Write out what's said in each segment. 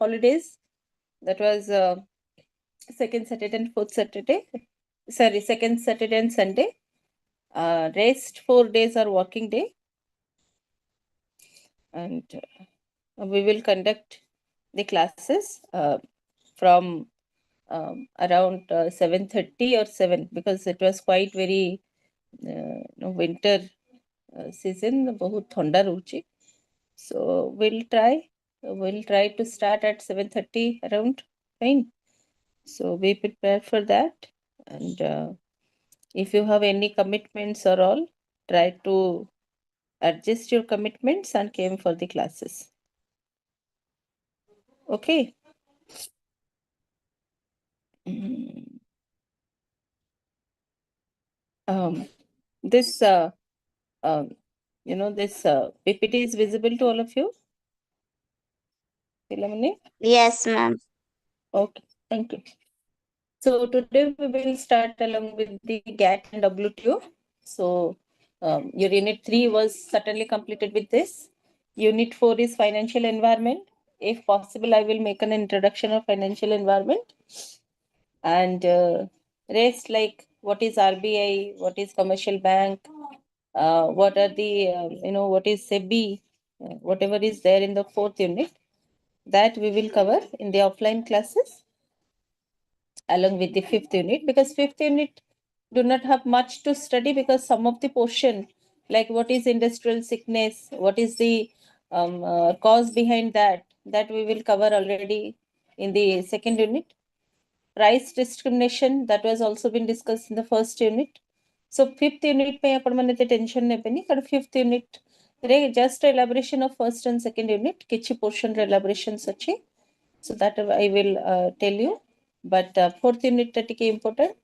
holidays. That was second Saturday and fourth Saturday. Sorry, second Saturday and Sunday. Rest 4 days are working day. And we will conduct the classes from around 7:30 or 7, because it was quite very winter season, बहुत ठंडा रहुची. So we'll try to start at 7:30 around. Fine. So be prepared for that. And if you have any commitments or all, try to adjust your commitments and came for the classes. Okay. This this PPT is visible to all of you. Philamoni? Yes, ma'am. Okay, thank you. So today we will start along with the GAT and WTO. So your unit 3 was certainly completed with this. Unit 4 is financial environment. If possible, I will make an introduction of financial environment. And rest, like what is RBI, what is commercial bank, what are the, what is SEBI, whatever is there in the 4th unit, that we will cover in the offline classes along with the 5th unit, because 5th unit do not have much to study, because some of the portion, like what is industrial sickness, what is the cause behind that we will cover already in the 2nd unit. Price discrimination, that was also been discussed in the 1st unit. So 5th unit पे अपन मने ते tension ने बनी, पर 5th unit रे just elaboration of 1st and 2nd unit, किछि portion रे elaborations अच्छी. So that I will tell you. But 4th unit take important.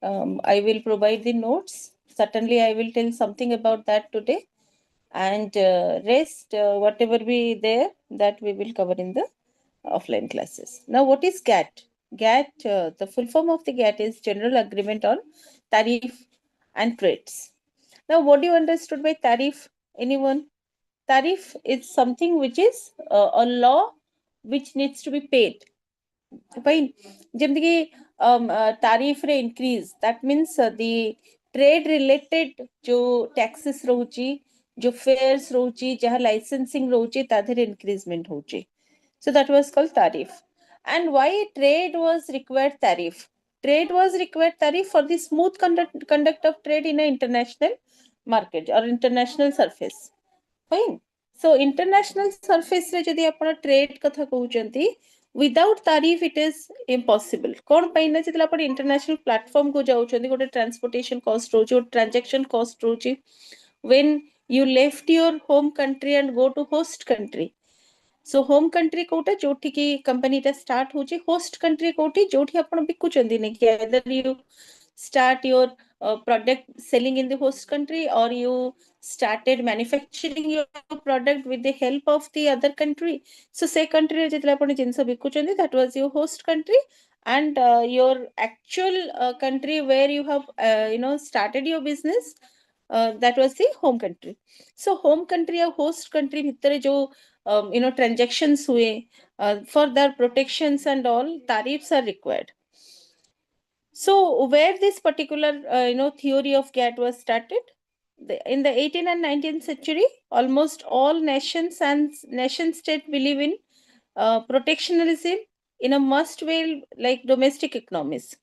I will provide the notes. Certainly, I will tell something about that today. And rest, whatever be there, that we will cover in the offline classes. Now, what is GATT? GATT, the full form of the GATT is General Agreement on Tariff and Trades. Now, what do you understood by tariff? Anyone? Tariff is something which is a law which needs to be paid. Fine. ଯେମିତି କି ତାରିଫ ରେ increase, that means the trade related जो taxes ରହୁଛି, जो fares ରହୁଛି, ଯାହା licensing ରହୁଛି, ତା ଦେହରେ increasement ହଉଛି. So that was called tariff. And why trade was required tariff? Trade was required tariff for the smooth conduct of trade in an international market or international surface. Fine. So international surface रे जदि आपण trade कथा कहउचंती, without tariff it is impossible. कौन ପାଇଁ ना जदि आपण international platform को जाउचंती, गोटे transportation cost रोची, गोटे transaction cost रोची. When you left your home country and go to host country, so home country Kota जोठी की कंपनी टा start होची, host country कोठी जोठी आपण बिकुचंती ने कि either you start your product selling in the host country, or you started manufacturing your product with the help of the other country. So say country रे जेतले आपण जिंस बिकुचंती, that was your host country. And your actual country where you have started your business, that was the home country. So home country or host country भितरे जो transactions हुए, for their protections and all, tariffs are required. So where this particular theory of GATT was started, in the 18th and 19th century, almost all nations and nation state believe in protectionism in a must-win like domestic economies.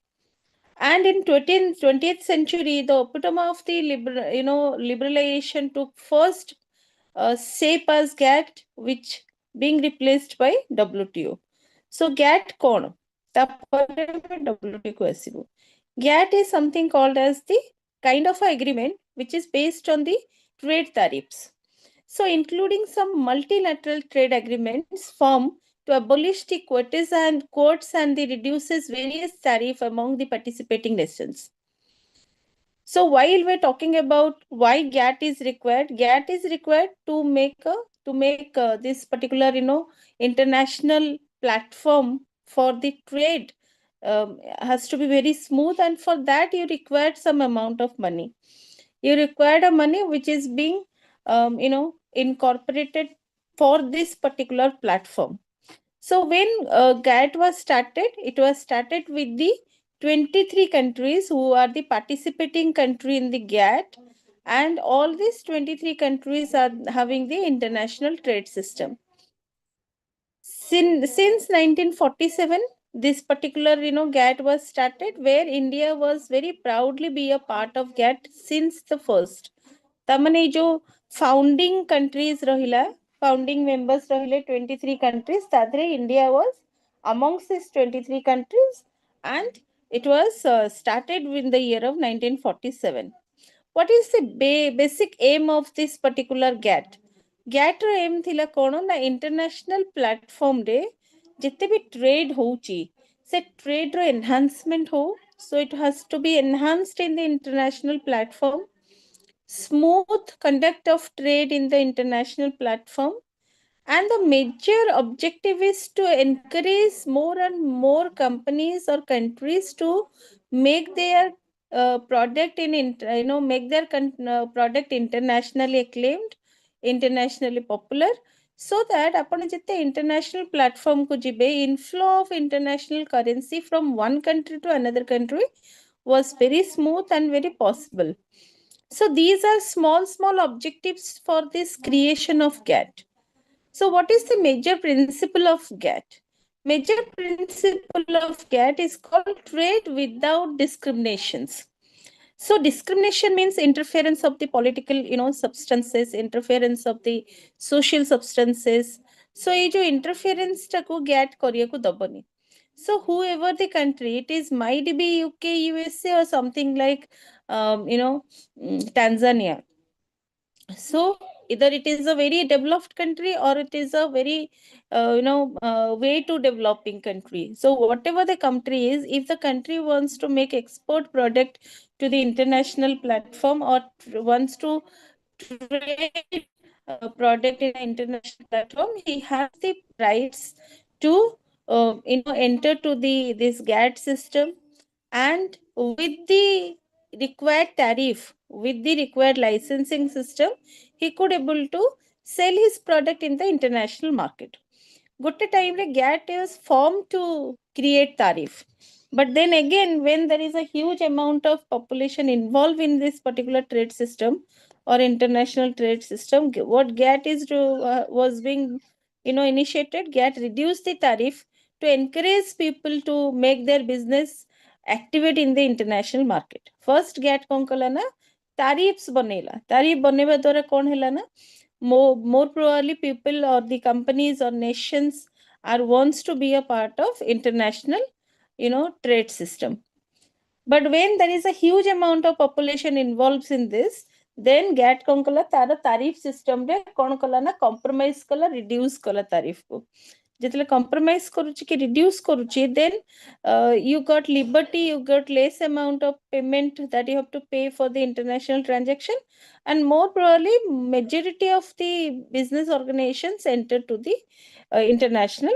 And in 20th century, the epitome of the liberalization took first shape as GATT, which being replaced by WTO. So GATT कौन? WTO को आसिबो. GATT is something called as the kind of agreement which is based on the trade tariffs. So including some multilateral trade agreements formed to abolish the quotas and the reduces various tariff among the participating nations. So while we're talking about why GATT is required to make this particular international platform for the trade has to be very smooth, and for that you required some amount of money. You required a money which is being incorporated for this particular platform. So when GATT was started, it was started with the 23 countries who are the participating country in the GATT, and all these 23 countries are having the international trade system. Since 1947, this particular GATT was started, where India was very proudly be a part of GATT since the first. तामने जो founding countries रहिला, founding members रहिले 23 countries, तादरे India was amongst these 23 countries, and it was started in the year of 1947. What is the basic aim of this particular GATT? GATT ର aim थिला कोन ना international platform रे जिते भी trade होची से trade रो enhancement हो, so it has to be enhanced in the international platform, smooth conduct of trade in the international platform, and the major objective is to encourage more and more companies or countries to make their product make their product internationally acclaimed, internationally popular, so that upon jete international platform ko jibe, inflow of international currency from one country to another country was very smooth and very possible. So these are small objectives for this creation of GATT. So what is the major principle of GATT? Major principle of GATT is called trade without discriminations. So discrimination means interference of the political, substances, interference of the social substances. So ये जो interference टाको GATT करिया को दबनी. So whoever the country, it is might be UK, USA, or something like, Tanzania. So either it is a very developed country or it is a very way to developing country. So whatever the country is, if the country wants to make export product to the international platform, or wants to trade product in an international platform, he has the rights to enter to this GATT system, and with the required tariff, with the required licensing system, he could able to sell his product in the international market. Good time GATT is formed to create tariff. But then again, when there is a huge amount of population involved in this particular trade system or international trade system, what GATT was being initiated, GATT reduced the tariff to encourage people to make their business activate in the international market. First GATT कौन कला ना tariffs बनेला. Tariff बनेवा द्वारा कौन हैला ना more probably people or the companies or nations are wants to be a part of international trade system. But when there is a huge amount of population involved in this, then GATT कौन कला तारा tariff system रे कौन कला ना compromise कला, reduce कला tariff को. जितले compromise करुची कि reduce करुची, then you got liberty, you got less amount of payment that you have to pay for the international transaction, and more probably majority of the business organizations enter to the international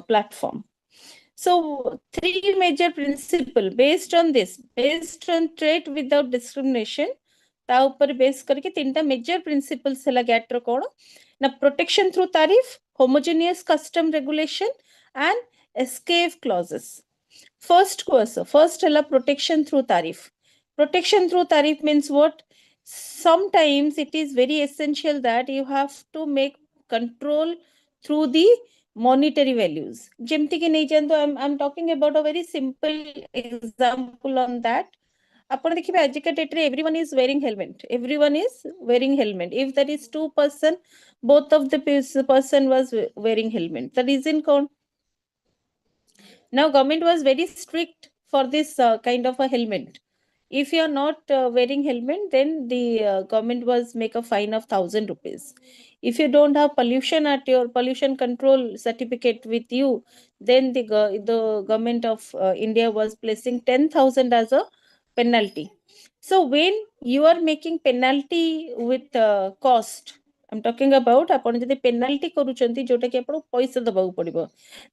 platform. So three major principle based on this, based on trade without discrimination, ता ऊपर base करके तीनटा major principles हैला GATT रो कोन ना protection through तारिफ, homogeneous custom regulation, and escape clauses. First हैला protection through tariff. Protection through tariff means what? Sometimes it is very essential that you have to make control through the monetary values. जेमती कि नहीं जानतो, I'm talking about a very simple example on that. ଆପଣ ଦେଖିବେ ଆଜିକା ଡେଟରେ everyone is wearing helmet. Everyone is wearing helmet. If there is 2%, both of the person was wearing helmet. The reason कौन? Now government was very strict for this kind of a helmet. If you are not wearing helmet, then the government was make a fine of 1,000 rupees. If you don't have pollution at your pollution control certificate with you, then the government of India was placing 10,000 as a penalty. So when you are making penalty with cost, I'm talking about आपण जदि penalty करूचंती जोटा कि आपण पैसा दबाउ पड़िबो,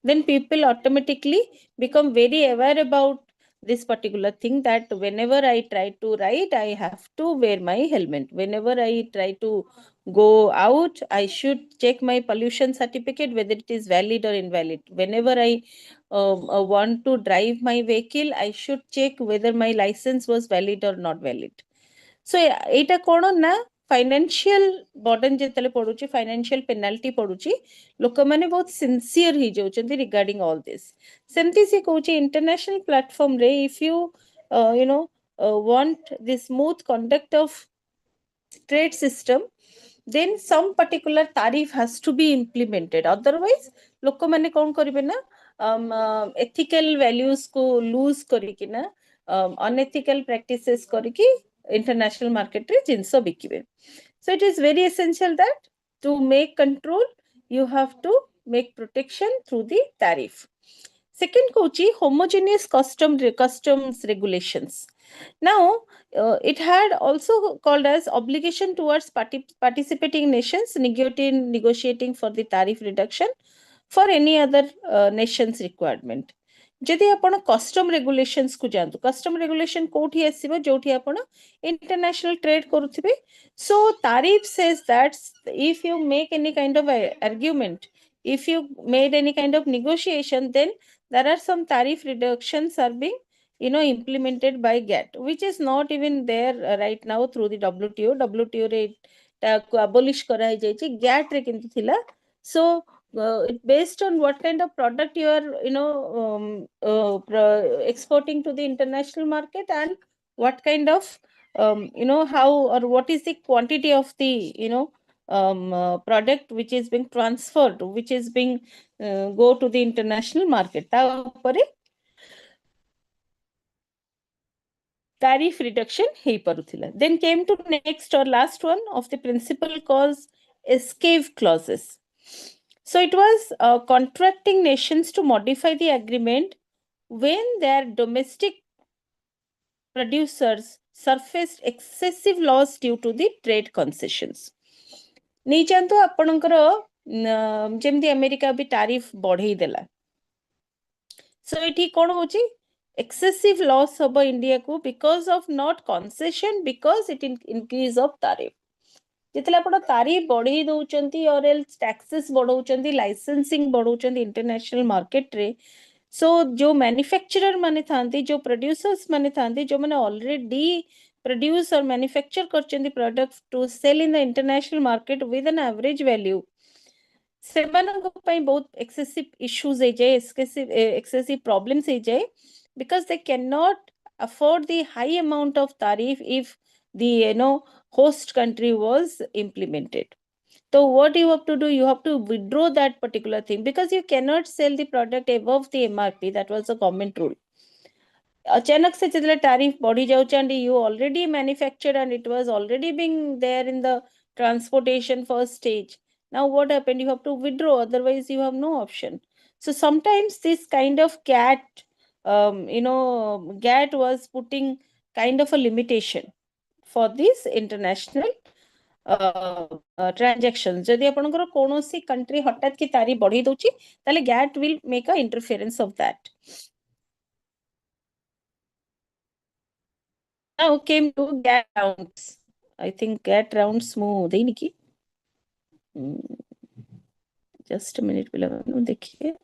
then people automatically become very aware about this particular thing that whenever I try to ride, I have to wear my helmet. Whenever I try to go out, I should check my pollution certificate whether it is valid or invalid. Whenever I want to drive my vehicle, I should check whether my license was valid or not valid. So ଏଇଟା କ'ଣ ନା financial burden ଯେତେବେଳେ ପଡୁଛି financial penalty पडुची ଲୋକମାନେ ବହୁତ sincere ହେଇଯାଉଛନ୍ତି regarding all this ସେମିତି ସେ କହୁଛି इंटरनेशनल प्लेटफॉर्म रे if you you know want the smooth conduct of trade system then some particular tariff has to be implemented otherwise ଲୋକମାନେ କ'ଣ କରିବେ ନା ethical values को lose କରିକି ନା unethical practices କରିକି international market रे जिनस बिकिबे. So it is very essential that to make control you have to make protection through the tariff. Second kochi homogeneous customs regulations. Now it had also called as obligation towards participating nations negotiating for the tariff reduction for any other nation's requirement. जदि आपण custom regulations को जानतु custom regulation कोठी आसीबो जोठी आपण international trade करूथिबे सो तारिफ says that if you make any kind of argument if you made any kind of negotiation then there are some tariff reductions are being implemented by GATT which is not even there right now through the WTO रे abolish करा hi जायछि GATT रे किंतु थिला so based on what kind of product you are exporting to the international market and what kind of how or what is the quantity of the product which is being transferred which is being go to the international market ta upare tariff reduction hei paruthila. Then came to next or last one of the principal cause escape clauses. So it was contracting nations to modify the agreement when their domestic producers surfaced excessive loss due to the trade concessions. नहीं जानतो आपणकर जेमती America भी tariff बढ़ई देला सो एठी कोन होची excessive loss of India को because of not concession because it increase of tariff जितले आपण तारीफ बढ़ई दउचंती और एल्स टैक्सेस बढ़उचंती लाइसेंसिंग बढ़उचंती इंटरनेशनल मार्केट रे सो जो मैन्युफैक्चरर माने थांती जो प्रोड्यूसर्स माने थांती जो माने ऑलरेडी produce or manufacture करचंती products to sell in the international market with an average value सेमानक पई बहुत एक्सेसिव इश्यूज हे जाय एक्सेसिव प्रॉब्लम्स हे जाय because they cannot afford the high amount of tariff if the host country was implemented. So what you have to do, you have to withdraw that particular thing because you cannot sell the product above the MRP. That was a government rule. अचानक से जितने tariff बढ़ी जाउचंडी you already manufactured and it was already being there in the transportation first stage. Now what happened? You have to withdraw, otherwise you have no option. So sometimes this kind of GATT was putting kind of a limitation for this international transactions. जदि आपनकर कोनोसी country हठात की तारीफ बढ़ी दउची ताले GATT will make a interference of that. Now came to GATT rounds. I think GATT rounds mu देनी की just a minute पिलानु देखिए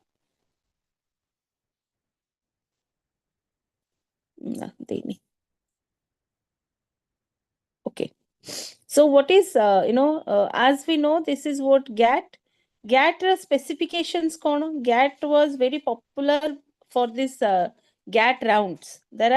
ना देनी. Okay. So what is as we know this is what GATT specifications kono GATT was very popular for this GATT rounds. There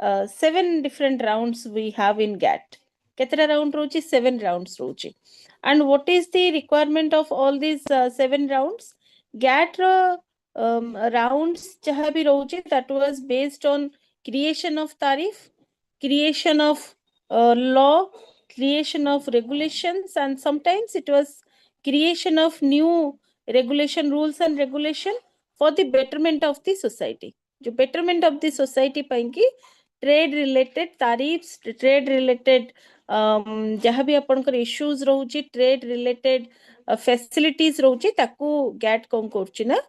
are 7 different rounds we have in GATT. Ketara round rochi 7 rounds rochi. And what is the requirement of all these 7 rounds? GATT rounds jaha bhi rochi that was based on creation of tariff, creation of law, creation of regulations, and sometimes it was creation of new regulation rules and regulation for the betterment of the society. जो betterment of the society पाइंकी trade related tariffs, trade related जहाँ भी आपनकर issues रहुची, trade related facilities रहुची ताकू GATT कौन करची ना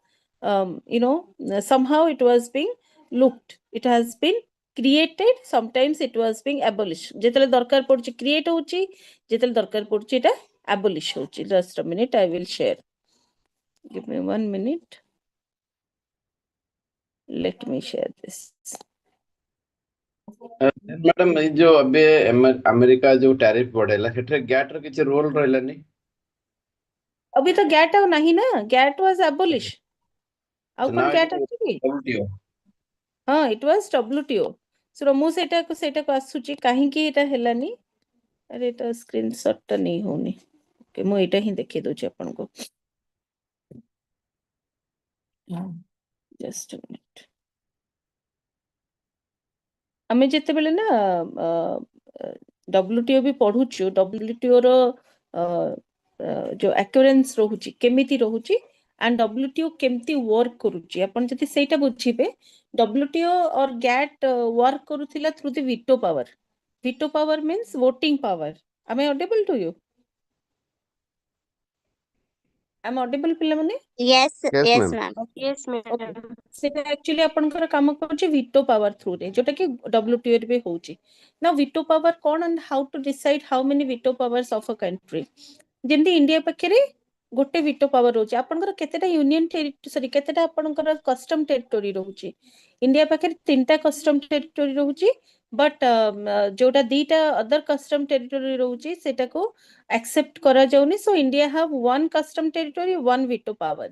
somehow it was being looked. It has been created. Sometimes it was being abolished. Jetale darkar podchi create hochi, jetale darkar podchi eta abolish hochi. Just a minute, I will share. Give me 1 minute. Let me share this. Madam जो अबे America जो tariff बढ़ेला सेठरे gate रो किछ role रहलानी अभी तो gate आउ नहीं ना, गैट वाज एबोलिश आउ So कोन now it गैट is अछि WTO. हाँ इट वाज डब्ल्यूटीओ सो मु सेटा को आसुची काहे कि एटा हेलानी अरे एटा स्क्रीनशॉट ता नहीं होनी ओके मु एटा ही देखि दोची आपन को जस्ट अ मिनिट आमे जेते बेले ना डब्ल्यूटीओ भी पढुछु डब्ल्यूटीओ रो जो एक्यूरेंस रहूची केमिति रहूची एंड डब्ल्यूटीओ केमती वर्क करूची अपन जति सेटा बुझिबे डब्ल्यूटीओ और गैट वर्क करूथिला through the veto power means voting power am I audible to you am I audible पिला माने Yes, Yes, yes, ma'am. ma'am. Yes, okay madam. सेटा एक्चुअली आपनकर काम करछि वीटो पावर थ्रू रे जोटा कि डब्ल्यूटीओ रे भी होछि ना वीटो पावर कोन and how to decide how many veto powers of a country जेंति इंडिया पखरे गोटे वीटो पावर होछि आपनकर केतेटा यूनियन सॉरी केतेटा आपनकर कस्टम टेरिटरी रहउछि इंडिया पखरे तीनटा कस्टम टेरिटरी रहउछि बट जोटा दीटा अदर कस्टम टेरिटरी रहउछि सेटा को एक्सेप्ट करा जाउनी so India have one custom territory one veto power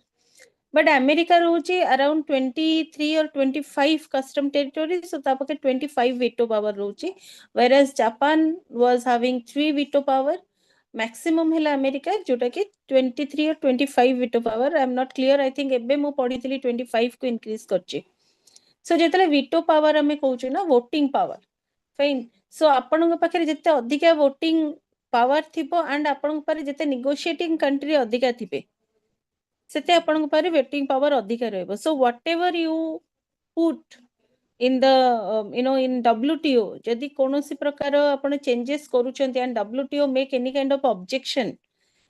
but America rochi around 23 or 25 custom territories so tapake 25 veto power rochi whereas Japan was having 3 veto power maximum hela America jota ki 23 or 25 veto power I am not clear I think ebbe mu padithili 25 ko increase karchi so jetale veto power ame कहउछु ना voting power fine so आपनक पाखरे जते अधिका voting power थिबो and आपनक पारे जते negotiating country अधिका थिबे सेते आपन पारे वेटिंग पावर अधिक रहबो so whatever you put in the you know in WTO जदि कोनोसी प्रकार आपण चेंजेस करूछंती and WTO make any kind of objection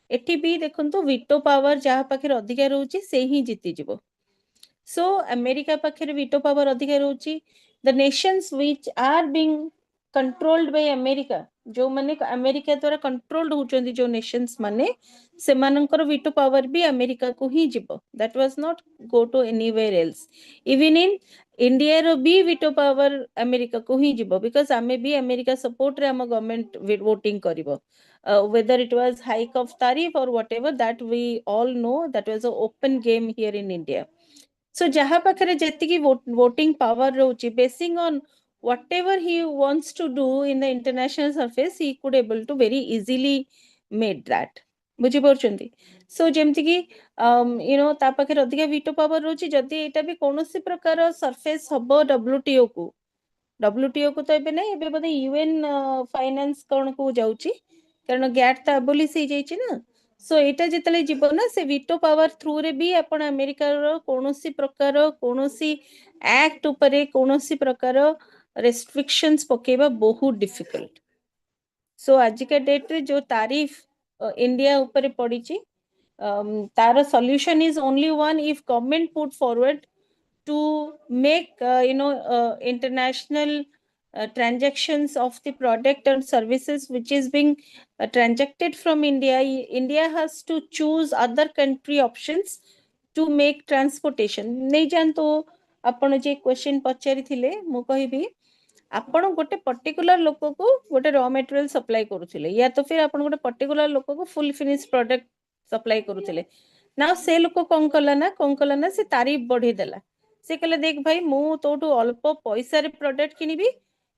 एठी भी देखंतु वीटो पावर जहा पाखरे अधिक रहउची से ही जीती जिवो सो अमेरिका पाखरे वीटो पावर अधिक रहउची the nations which are being controlled by America जो माने अमेरिका द्वारा कंट्रोल्ड होचंती जो नेशंस माने से मानकर वीटो पावर भी अमेरिका को ही जिवो that was not go to anywhere else even in India रो भी वीटो पावर अमेरिका को ही जिवो बिकॉज़ आमे भी अमेरिका सपोर्ट रे हम गवर्नमेंट वोटिंग करिवो whether it was hike of tariff or whatever that we all know that was an open game here in India so jaha pakhare jetiki voting power rochi basing on whatever he wants to do in the international surface he could able to very easily made that बुझी पारछंती सो जेमति कि you know ता पाखे अधिका veto power रोची जदि एटा भी कोनोसी प्रकार surface हबो डब्ल्यूटीओ को तो एबे नै एबे बदे यूएन फाइनेंस कोन को जाउची कारण गैट ता एबोलिश ही जाइची ना सो एटा जेतले जीवो ना से वीटो पावर थ्रू रे भी आपण अमेरिका रो कोनोसी प्रकार कोनोसी एक्ट उपरे कोनोसी प्रकार रेस्ट्रिक्शंस पकेबा बहुत डिफिकल्ट सो आज का डेट रे जो तारीफ इंडिया ऊपर पड़ी तार solution is only one if government put forward to make international transactions of the product and services which is being transacted from India has to choose other country options to make transportation नहीं जान तो आपण जे question पचारि थिले मु कहिबी आपण गोटे particular लोक को गोटे रॉ मटेरियल सप्लाई करूथिले या तो फिर आपण गोटे पर्टिकुलर लोक को फुल फिनिश प्रोडक्ट सप्लाई करूथिले ना से लोक कोन कला ना से तारीफ बढ़ी देला से कहले देख भाई मु तोटू अल्प पैसा रे प्रोडक्ट किनिबी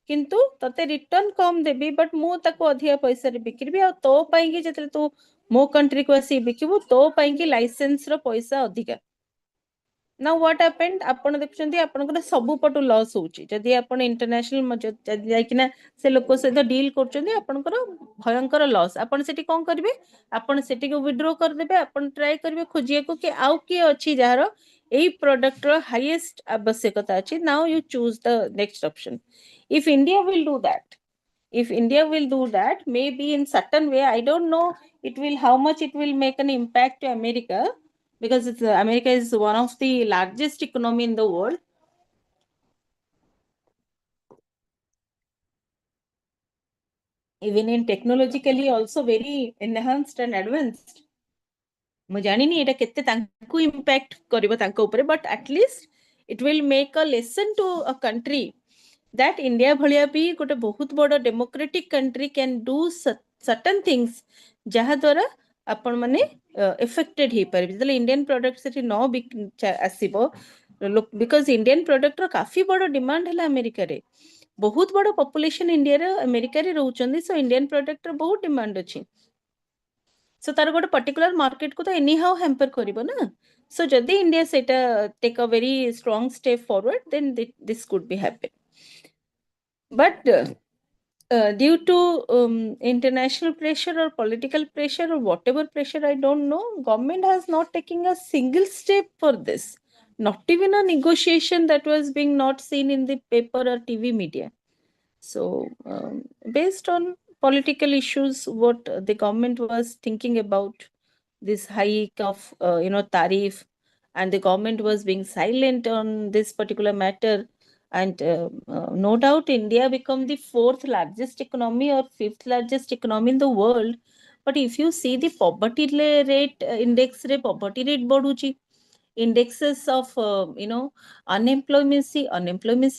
किंतु तते रिटर्न कम देबी बट मु ताको अधिया पैसा रे बिक्रीबी आ तो पई कि जतले तू मो कंट्री को आसी बिकिबू तो पई कि लाइसेंस रो पैसा अधिका नाउ व्हाट हैपेंड आपण देखछंती आपनकर सब पटु लॉस होउची जदी आपण इंटरनेशनल जायकिना से लोक सहित डील करछंती आपनकर भयंकर लॉस आपण सेठी कोन करबे आपण सेठी को विथड्रॉ कर देबे आपण ट्राई करबे खोजिया को कि आउ की अछि जहार एई प्रोडक्ट रो हाईएस्ट आवश्यकता अछि now you choose the next option if India will do that if India will do that maybe in certain way I don't know it will how much it will make an impact to America because America is one of the largest economy in the world even in technologically also very enhanced and advanced. ମୁଁ ଜାଣିନି ଏଟା କେତେ ତାଙ୍କୁ impact କରିବ ତାଙ୍କ ଉପରେ, but at least it will make a lesson to a country that India ଭଳିଆ ବି ଗୋଟେ ବହୁତ ବଡ଼ democratic country can do certain things ଯାହା ଦ୍ୱାରା ଆପଣ ମାନେ affected ହେଇପାରିବେ। ଯେତେବେଳେ Indian product ସେଠି ନ ଆସିବ, because Indian product ର କାଫି ବଡ଼ demand ହେଲା ଆମେରିକାରେ, ବହୁତ ବଡ଼ population ଇଣ୍ଡିଆରେ ଆମେରିକାରେ ରହୁଛନ୍ତି, so Indian product ର ବହୁତ demand ଅଛି। So तार गोटे particular market को तो anyhow hamper करिबो ना। So जदि India सेटा take a very strong step forward, then this could be happen. But due to international pressure or political pressure or whatever pressure, I don't know, government has not taken a single step for this. Not even a negotiation that was being not seen in the paper or TV media. So based on political issues, what the government was thinking about this hike of tariff, and the government was being silent on this particular matter, and no doubt India become the 4th largest economy or 5th largest economy in the world. But if you see the poverty rate index re poverty rate badhuchi, indexes of unemployment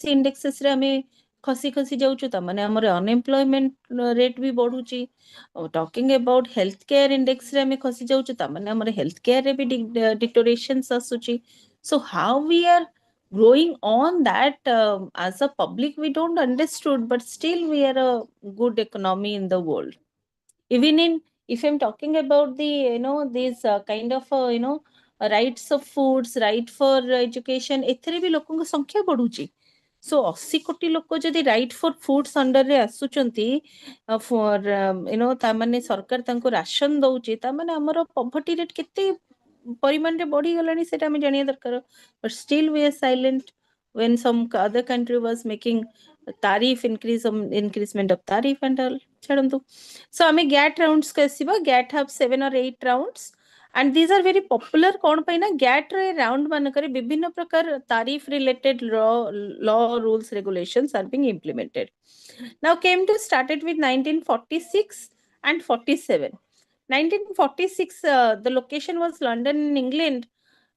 indexes re ame खसी खसी जाऊछु ता माने हमर unemployment rate भी बढ़ुची। Talking about health care index रे हमें खसी जाऊछु ता माने हमर हेल्थ केयर रे भी डिटोरेशंस आसुची। So how we are growing on that as a public we don't understood, but still we are a good economy in the world. Even in, if I'm talking about the these kind of rights of foods, right for education, एथरे भी लोकों को संख्या बढ़ुची। So 80 कोटी लोक जदि right for foods under रे आसुचंती for तामाने सरकार तांको राशन दउची, तामाने हमर पॉवर्टी रेट केते परिमाण रे बढ़ी गलानी सेटा हम जानिया दरकार। But still we are silent when some other country was making tariff increasement of tariff and all chadantu. So ame GATT rounds ko asiba, GATT have 7 or 8 rounds and these are very popular kon pai na GATT re round manakare bibhinna prakar tariff related law rules regulations are being implemented. Now came to started with 1946 and 47. 1946 the location was London in England.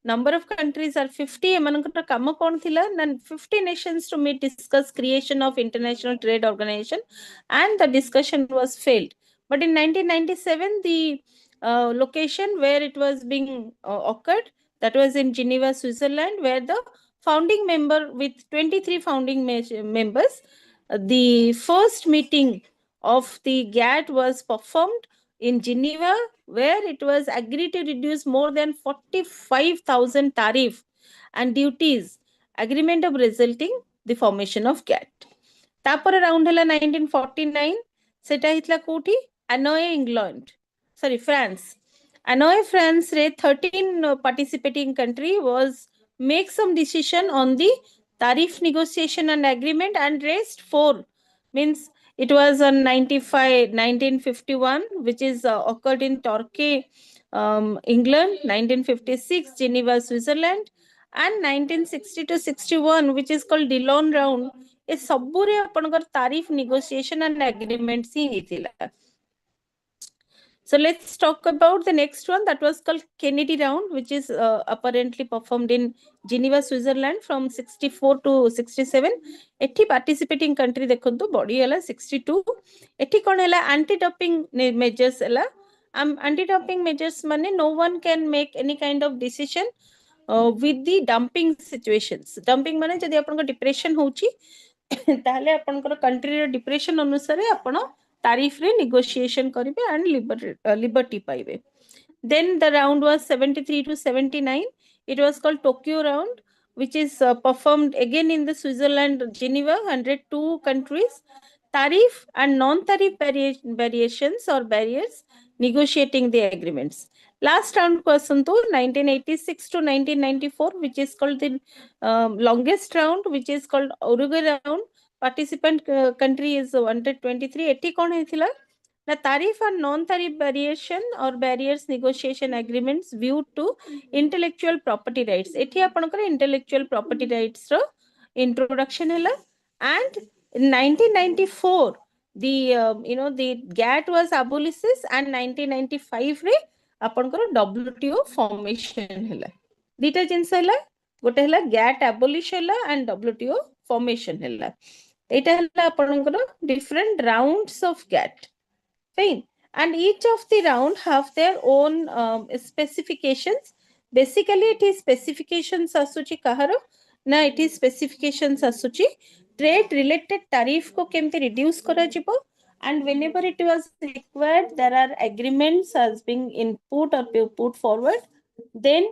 Number of countries are 50. एमानकर काम कौन थिला? 50 nations to meet, discuss creation of international trade organization, and the discussion was failed. But in 1997 the location where it was being occurred, that was in Geneva, Switzerland, where the founding member with 23 founding members, the first meeting of the GATT was performed in Geneva, where it was agreed to reduce more than 45,000 tariff and duties, agreement of resulting the formation of GATT. तापर round हला 1949, सेटा हितला कोठी Hanoi, England, sorry France. Hanoi, France रे 13 participating country was make some decision on the tariff negotiation and agreement, and rest 4 means it was on 1951, which is occurred in Turkey, England, 1956 Geneva, Switzerland, and 1960 to 61, which is called Dillon round. ए सबुरे आपनकर tariff negotiation and agreements he हिथिला. So let's talk about the next one, that was called Kennedy round, which is apparently performed in Geneva, Switzerland from 64 to 67. एठी participating country देखंतु body हला 62. एठी कोन हला anti-dumping measures हला. Anti-dumping measures माने no one can make any kind of decision with the dumping situations. Dumping माने जदि आपनकर डिप्रेशन होउची ताहले आपनकर कंट्री रे डिप्रेशन अनुसार आपण tariff re negotiation karibe and liberty paibe. Then the round was 73 to 79. It was called Tokyo round, which is performed again in the Switzerland, Geneva, 102 countries. Tariff and non-tariff variations or barriers, negotiating the agreements. Last round person to 1986 to 1994, which is called the longest round, which is called Uruguay round. Participant country is 123. एठी कौन हेथिला ना tariff and non-tariff variation or barriers negotiation agreements viewed to intellectual property rights. एठी आपनकर intellectual property rights रो introduction हैला. And in 1994 the GATT was abolished and 1995 रे आपनकर WTO formation ହେଲା दीटा जिंस ହେଲା गोटे ହେଲା GATT abolish ହେଲା and WTO formation ହେଲା एटा ହେଲା आपनकर different rounds of GATT fine and each of the round have their own specifications basically it is specifications asuchi kaharo na it is specifications asuchi trade related tariff को केमती reduce करा जिवो and whenever it was required there are agreements as being input or put forward then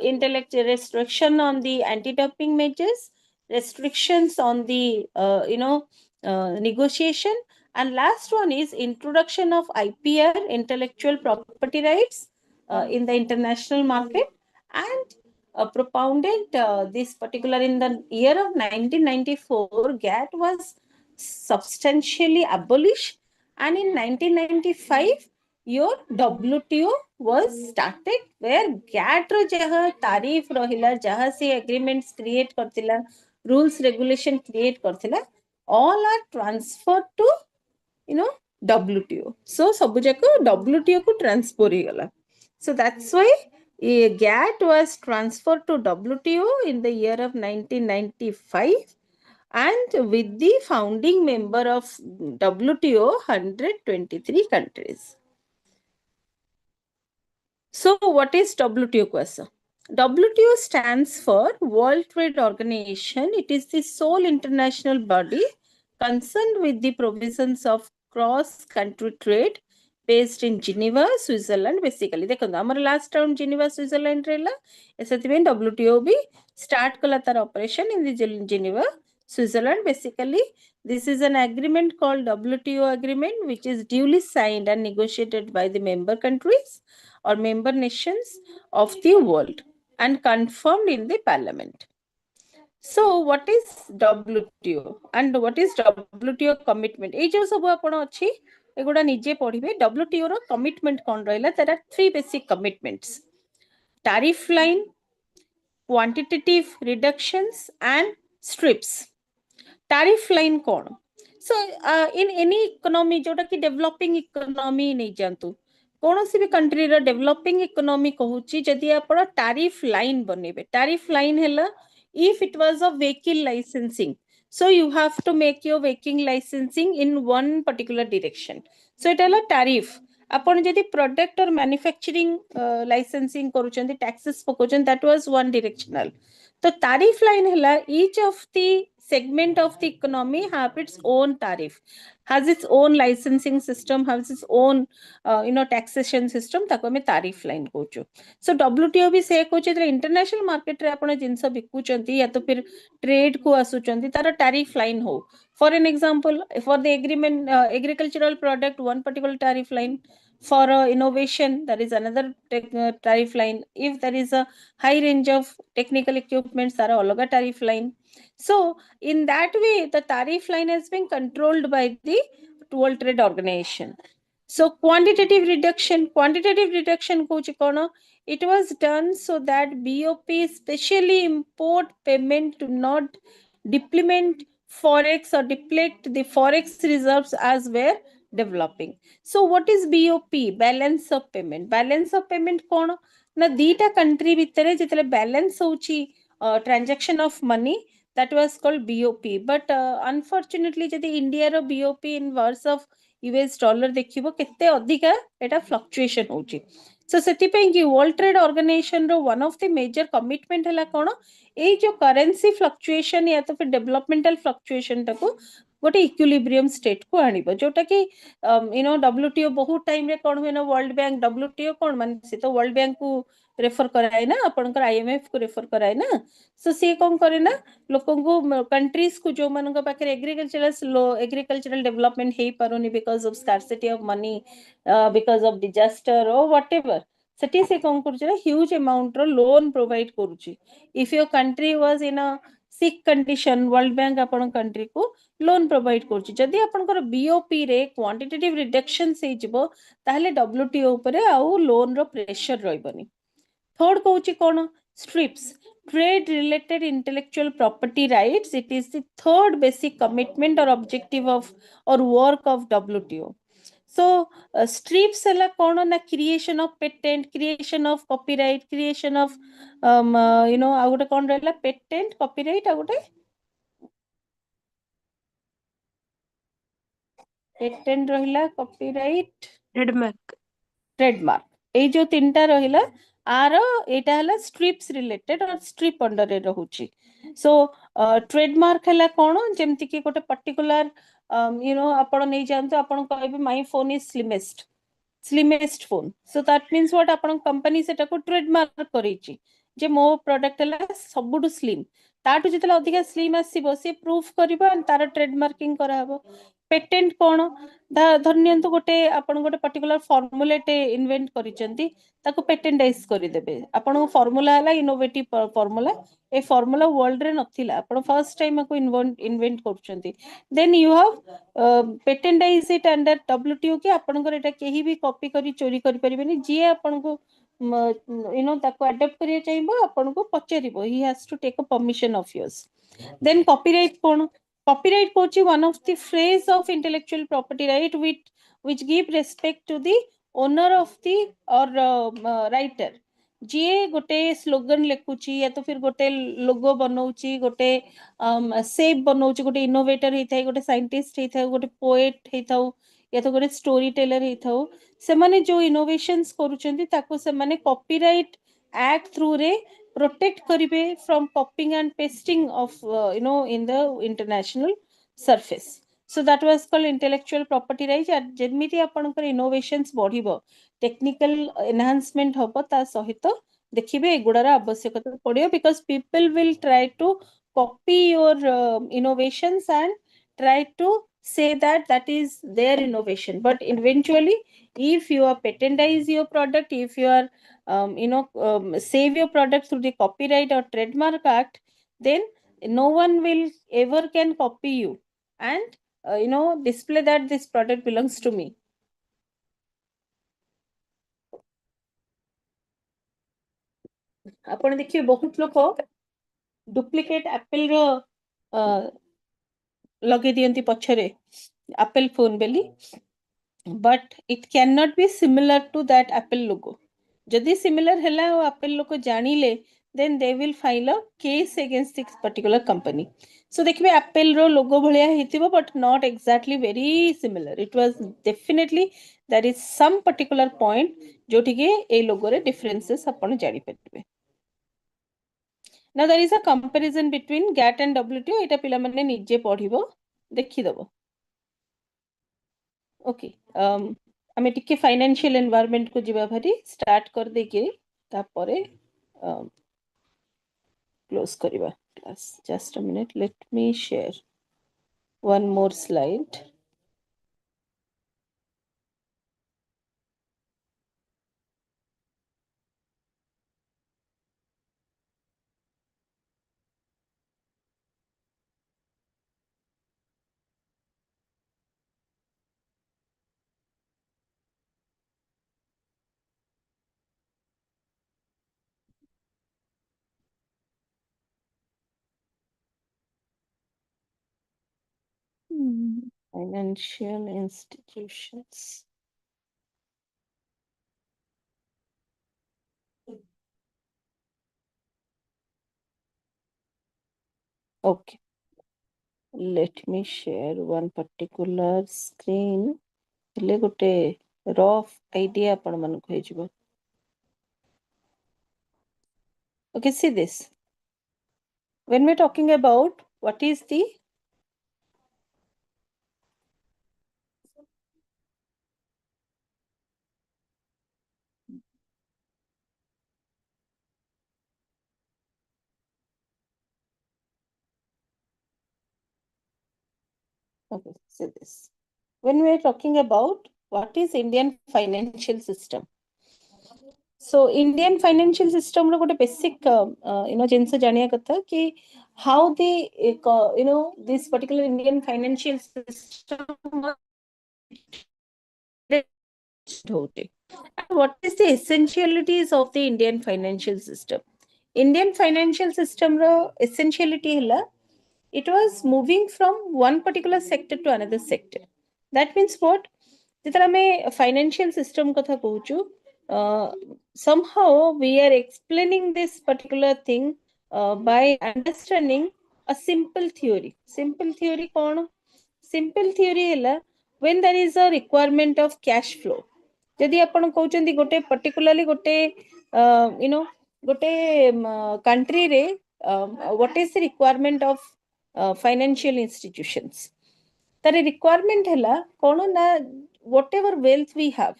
intellectual restriction on the anti-dumping measures restrictions on the negotiation and last one is introduction of IPR intellectual property rights in the international market and propounded this particular in the year of 1994 GATT was substantially abolished and in 1995 your WTO was started where GATT ro jaha tarif rahila jaha se agreements create kartila rules regulation create kartila all are transferred to WTO so sabu jako WTO ku transfer hi gala so that's why GATT was transferred to WTO in the year of 1995 and with the founding member of WTO 123 countries. So what is WTO question? WTO stands for World Trade Organization. It is the sole international body concerned with the provisions of cross-country trade based in Geneva, Switzerland. Basically, देखो हमारा last round Geneva, Switzerland रहला ऐसे तो WTO भी start कला तार operation in the Geneva, Switzerland. Basically, this is an agreement called WTO agreement, which is duly signed and negotiated by the member countries or member nations of the world and confirmed in the parliament. So what is WTO and what is WTO commitment? ए जो सब आपण अछि एगुडा निजे पढिबे WTO रो commitment कोन रहला there are three basic commitments tariff line quantitative reductions and strips tariff line cone so in any economy जोटा कि developing economy नै जानतु कौनसी भी कंट्री रो डेवलपिंग इकोनॉमी कहूची जदि आपण टैरिफ लाइन बनेबे टैरिफ लाइन हैला if it was a vehicle licensing so you have to make your vehicle licensing in one particular direction so it is tariff आपण जदि product और मैन्युफैक्चरिंग लाइसेंसिंग करूचंदी taxes पकोचन that was one directional तो tariff line हैला each of the segment of the economy have its own tariff has its own licensing system has its own taxation system ताको हमें tariff line कहूचो so WTO भी से कहूचे international market रे आपण जिंस बिकुचंती या तो फिर ट्रेड को आसुचंती तार tariff line हो for an example for the agreement agricultural product one particular tariff line for innovation there is another tariff line if there is a high range of technical equipments there are alaga tariff line so in that way the tariff line has been controlled by the World Trade Organization so quantitative reduction kuchi kono it was done so that BOP especially import payment to not deplement forex or deplete the forex reserves as were developing so what is BOP balance of payment kono na dita country vitare jitale balance hochi transaction of money that was called BOP but unfortunately jodi India ro BOP in words of US dollar देखिबो केते अधिका एटा fluctuation होची सो सेति पे कि World Trade Organization रो one of the major commitment हला कोन ए जो करेंसी फ्लक्चुएशन या तो फिर डेवलपमेंटल फ्लक्चुएशन टाको गोटे इक्विलिब्रियम स्टेट को आनिबो जोटा कि WTO बहुत टाइम रे कोन होना वर्ल्ड बैंक WTO कोन माने से तो वर्ल्ड बैंक को रेफर कराय ना आपनकर IMF को रेफर कराय ना सो से कोन करे ना लोकों को कंट्रीज को जो मानक पाखे एग्रीकल्चरल डेवलपमेंट हे पारोनी because of scarcity of money because of disaster और व्हाटएवर सेठी से कोन करछ ह्यूज अमाउंट रो लोन प्रोवाइड करूची if your country was in a sick condition world bank आपण कंट्री को लोन प्रोवाइड करूची जदि आपनकर BOP रे क्वांटिटेटिव रिडक्शन से जिवो ताहले WTO ऊपर आउ loan row pressure रहबनी third कहूची cone strips, trade related intellectual property rights. It is the third basic commitment or objective of or work of WTO. So strips hela kono na creation of patent, creation of copyright, creation of you know ଆଉ ଗୋଟେ କଣ ରହିଲା patent, copyright ଆଉ ଗୋଟେ patent ରହିଲା copyright trademark ଏଇ ଯୋଉ ତିନିଟା ରହିଲା आर एटा हला स्ट्रिप्स रिलेटेड और स्ट्रिप अंडर रे रहउची सो ट्रेडमार्क हला कोन जेमति कि गोटे पर्टिकुलर यू नो आपण नै जानतो आपण कहबे my phone is slimmest phone so that means what आपण कंपनी सेटा को ट्रेडमार्क करिची जे मो प्रोडक्ट हला सबुडु स्लिम ताटु जितला अधिक स्लिम आसीबो से प्रूफ करबो तार ट्रेडमार्किंग कराबो पेटेंट कोन धरनियंतु गोटे आपण गोटे पर्टिकुलर फॉर्मुलेटे इन्वेंट करिसेंती ताको पेटेंटाइज करि देबे आपण फॉर्मूला हला इनोवेटिव फॉर्मूला ए फॉर्मूला वर्ल्ड रे नथिला आपण फर्स्ट टाइम को इन्वेंट करछंती then you have patentize it under WTO के आपण को एटा केही भी कॉपी करी चोरी करि परिबेनी जे आपण को यू नो ताको अडॉप्ट करिया चाहिबो आपण को पचरिबो ही has to take a permission of yours then copyright कोन copyright कोची one of the phrase of intellectual property right which give respect to the owner of the or writer जे गोटे स्लोगन लेखुची या तो फिर गोटे लोगो बनौची गोटे सेप बनौची गोटे इनोवेटर हेथाय गोटे साइंटिस्ट हेथाय गोटे पोएट हेथाउ या तो गोटे स्टोरी टेलर हेथाउ से माने जो इनोवेशंस करूचंती ताको से माने कॉपीराइट एक्ट थ्रू रे protect karibe from copying and pasting of you know in the international surface so that was called intellectual property right jemiti apankar innovations बढ़िबो technical enhancement hobo ta सहित देखिबे एगुडार आवश्यकता पड़ियो because people will try to copy your innovations and try to say that that is their innovation but eventually if you are patentize your product if you are you know save your product through the copyright or trademark act then no one will ever can copy you and you know display that this product belongs to me आपण देखिए बहुत लोक duplicate apple रो लगे दियंती पछरे apple phone बेली but it cannot be similar to that apple logo जदि similar hela o apple logo जानile then they will file a case against this particular company so देखिबे apple रो logo भलिया हेतिबो but not exactly very similar it was definitely there is some particular point जोठी के ए logo रे differences आपण जानि परबे now there is a comparison between GATT and WTO एटा पिला माने निजे पढिबो देखि दबो ओके आमे टिके फाइनेंशियल एनवायरनमेंट को जीवा भारी स्टार्ट कर दे के तापरे क्लोज करिवा class just a minute let me share one more slide financial institutions okay let me share one particular screen ले गोटे रफ आइडिया आपण मन को हेजिबो okay see this when we're talking about what is the okay see this when we are talking about what is Indian financial system so Indian financial system ro gote basic you know jinsa janiya katha ki how the you know this particular Indian financial system and what is the essentialities of the Indian financial system Indian financial system ro essentiality hela, it was moving from one particular sector to another sector. That means what? Jitala me financial system katha kohuchu, somehow we are explaining this particular thing by understanding a simple theory. Simple theory kon? Simple theory hela when there is a requirement of cash flow. ଯଦି ଆପଣ କହୁଛନ୍ତି ଗୋଟେ particularly ଗୋଟେ ଗୋଟେ countryରେ what is the requirement of financial institutions, ତାର requirement ହେଲା କଣ ନା whatever wealth we have,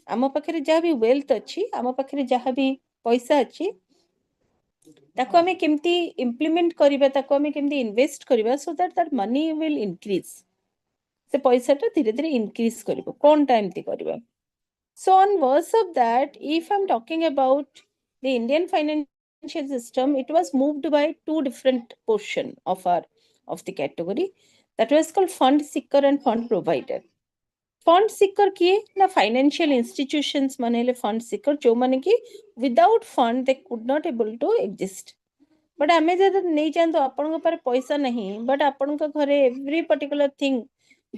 ଆମ ପାଖରେ ଯାହା ବି wealth ଅଛି, ଆମ ପାଖରେ ଯାହା ବି ପଇସା ଅଛି, ତାକୁ ଆମେ କେମିତି implement କରିବା, ତାକୁ ଆମେ କେମିତି invest କରିବା so that that money will increase, ସେ ପଇସାଟା ଧୀରେ ଧୀରେ increase କରିବ, କଣଟା ଏମିତି କରିବା. So on verse of that, if I'm talking about the Indian financial system, it was moved by two different portion of the category. That was called fund seeker and fund provider. Fund seeker kiye na financial institutions manele fund seeker jo mane ki without fund they could not able to exist. But ame jada nei janto apanko par paisa nahi, but apanko ghare every particular thing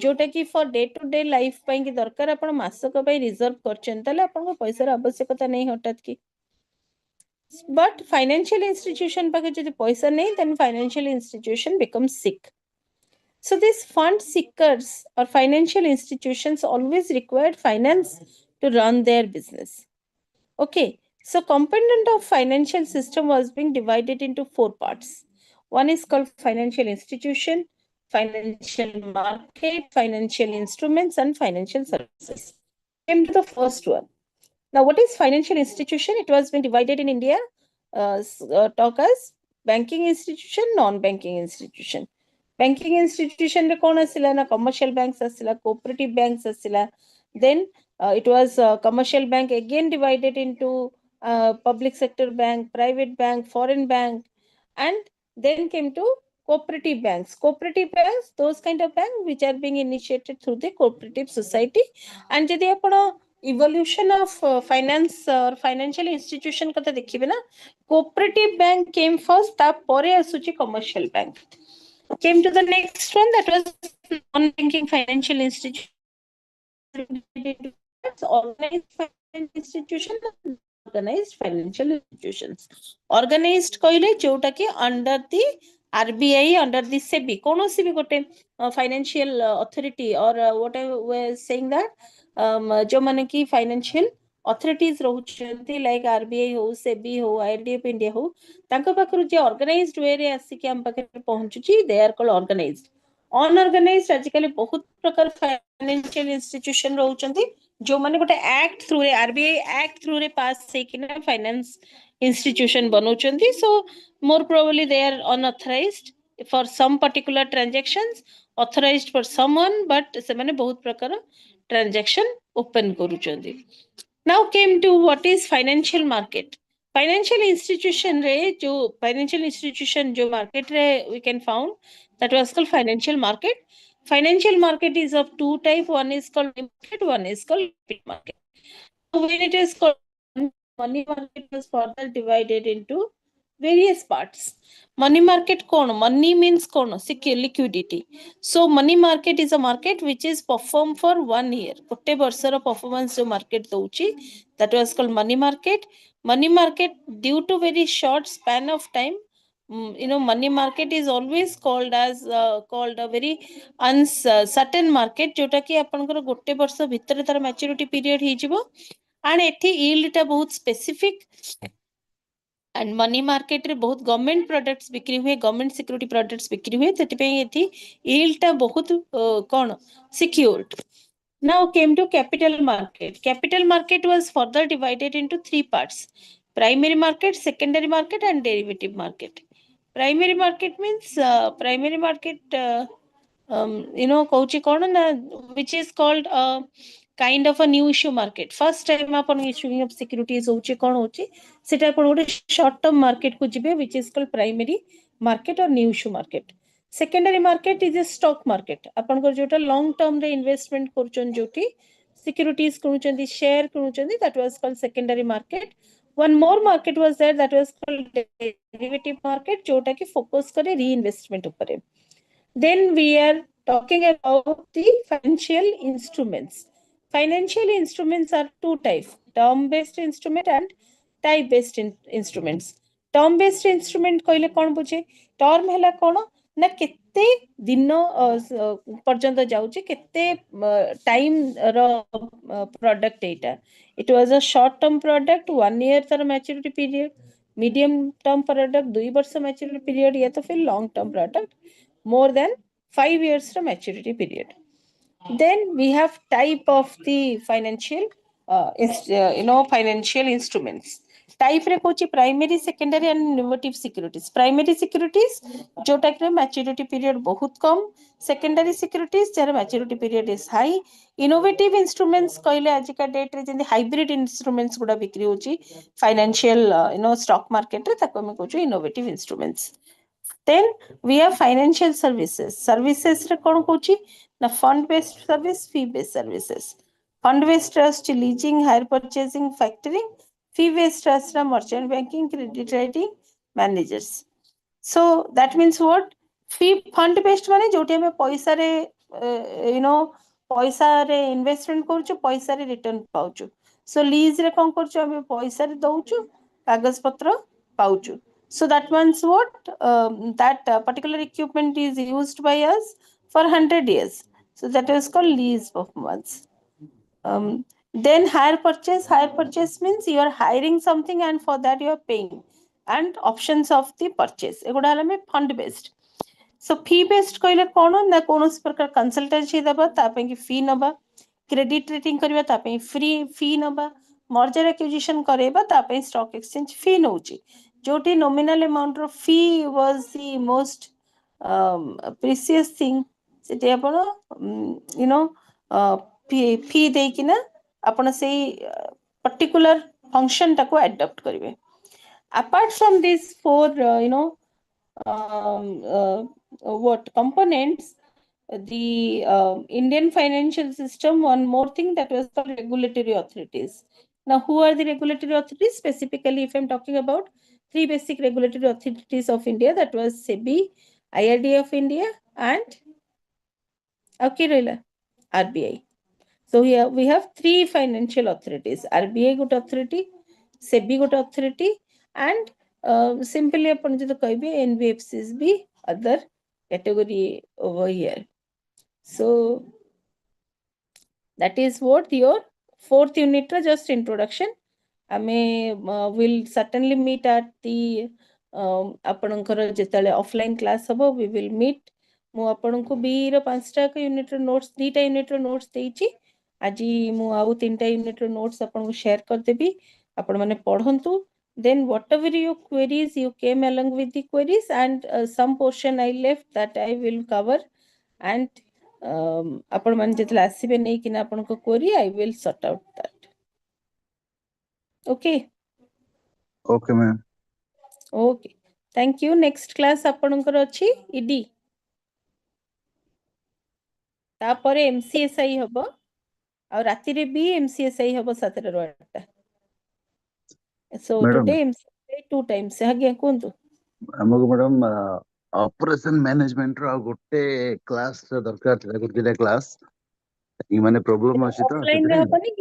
जोटा कि for day to day life ପାଇଁ କି ଦରକାର ଆପଣ ମାସକ ପାଇଁ reserve କରିଛନ୍ତି, ତାହେଲେ ଆପଣଙ୍କ ପଇସାର ଆବଶ୍ୟକତା ନାହିଁ ହଠାତ୍ କି. But financial institution ପାଖେ ଯଦି ପଇସା ନାହିଁ, then financial institution becomes sick. So these fund seekers or financial institutions always required finance to run their business. Okay, so component of financial system was being divided into four parts. One is called financial institution, financial market, financial instruments, and financial services. Came to the first one. Now, what is financial institution? It was been divided in India, talk as banking institution, non-banking institution. Banking institution re kon asila na commercial banks asila, cooperative banks asila. Then it was commercial bank again divided into public sector bank, private bank, foreign bank, and then came to cooperative banks. Cooperative banks, those kind of banks which are being initiated through the cooperative society. And jodi apana evolution of finance or financial institution kata dekhibe na, cooperative bank came first, ta pore asuchi commercial bank. Came to the next one, that was non-banking financial institution. Organized financial institution, organized financial institutions. Organized कहले जोटा कि under the RBI, under the SEBI, कोनोसी भी गोटे financial authority or what I was saying that जो माने कि financial authorities रहुचंती like RBI हो, SEBI हो, IRDF India हो, तांको पाखरु जे organized way रे आसी कि हम पाखे पहुंचुची, they are called organized. Unorganized आजिकली बहुत प्रकार financial institution रहुचंती, जो माने गोटे act through रे RBI act through रे pass से कि ना finance institution बनौचंती, so more probably they are unauthorized for some particular transactions, authorized for someone, but से माने बहुत प्रकार transaction open करूचंती. Now came to what is financial market. Financial institution रे जो financial institution जो market रे we can found, that was called financial market. Financial market is of two type. One is called market, one is called market. So when it is called money market, was further divided into various parts. Money market kono? Money means kono? Secure liquidity. So money market is a market which is performed for 1 year. Gotte barsara performance jo market douchi, that was called money market. Money market, due to very short span of time, money market is always called as called a very uncertain market, jota ki apankara gotte barsha bhitare tar maturity period heijibo, and ethi yield ta bahut specific. And money market रे बहुत government products बिक्री हुए, government security products बिक्री हुए, सेति पे एथि yield ता बहुत कोन secured. Now came to capital market. Capital market was further divided into three parts: primary market, secondary market, and derivative market. Primary market means primary market कौची कोन ना, which is called kind of a new issue market. First time upon issuing of securities होची कोन होची, सेटा अपन गोटे short term market को जिबे, which is called primary market or new issue market. Secondary market is a stock market. अपन को जोटा long term रे investment करूचन जोटी securities करूचंदी, share करूचंदी, that was called secondary market. one more market was there that was called derivative market, jota ki focus kare reinvestment upare. Then we are talking about the financial instruments. Financial instruments are two types: term based instrument and type based instruments. Term based instrument कहले कौन बुझे? Term हैला कौन ना केते दिन पर्यंत जाउचे, केते time row product Etah. It was a short term product, 1 year तर maturity period. Medium term product 2 वर्ष maturity period, या तो फिर long term product more than 5 years to maturity period. Then we have type of the financial financial instruments. Type रे Kochi primary, secondary and innovative securities. Primary securities जोटा कि maturity period बहुत कम, secondary securities jar maturity period is high. Innovative instruments कहले आज का date रे जेंदी hybrid instruments गुडा बिक्री होची financial stock market रे, ताको हम कहूछु innovative instruments. Then we have financial services. Services रे कौन कहूची ना fund based service, fee based services. Fund based trust, leasing, hire purchasing, factoring. Fee based trust, merchant banking, credit writing, managers. So that means what? Fee fund based माने जोटे हमें पैसा रे पैसा रे investment करूछु, पैसा रे रिटर्न पाउछु. So lease रे कौन करूछु, हमें पैसा रे दउछु, कागज पत्र पाउछु. So that means what? That particular equipment is used by us for 100 years. So that is called lease performance. Then hire purchase. Hire purchase means you are hiring something and for that you are paying. And options of the purchase. एगुड़ा हला में fund based. So fee based कहले कौन ना कौन उस प्रकार consultancy दबा तापे की fee नबा, credit rating करिबा तापे free fee नबा, merger acquisition करेबा तापे stock exchange fee नउची. जोटी nominal amount of fee was the most precious thing. सेटे आपण fee दे कि ना आपण से particular function टाको adopt करिवे. Apart from these four what components, the Indian financial system, one more thing that was called regulatory authorities. Now, who are the regulatory authorities? Specifically, if I'm talking about three basic regulatory authorities of India, that was SEBI, IRDA of India, and RBI. So here we have three financial authorities: RBI good authority, SEBI good authority, and simply upon the NBFCs be other category over here. So that is what your fourth unit just introduction. I will certainly meet at the offline class habo, we will meet. ମୁଁ ଆପଣଙ୍କୁ B ର 5ଟା unit ର notes, 2ଟା unit ର notes ଦେଇଛି. ଆଜି ମୁଁ ଆଉ 3ଟା unit ର ନୋଟ୍ସ ଆପଣଙ୍କୁ ସେୟାର କରିଦେବି, ଆପଣ ମାନେ ପଢନ୍ତୁ. Then whatever your queries, you came along with the queries, and some portion I left that I will cover, and ଆପଣ ମାନେ ଯେତେବେଳେ ଆସିବେ ନେଇକିନା ଆପଣଙ୍କ query, I will sort out that. Okay. Okay, ma'am. Okay. Thank you. Next class ଆପଣଙ୍କର ଅଛି ED. तापरे MCSI हबो, और राति रे भी MCSI हबो 7 ରୁ 8ଟା. So Madam, today MCSI 2 times. आज्ञा कोंतु. हमको मैडम ऑपरेशन मैनेजमेंट रो गोटे क्लास दरकार थिला, गोटे क्लास ई माने प्रॉब्लम अछि तो ऑफलाइन रे हबो कि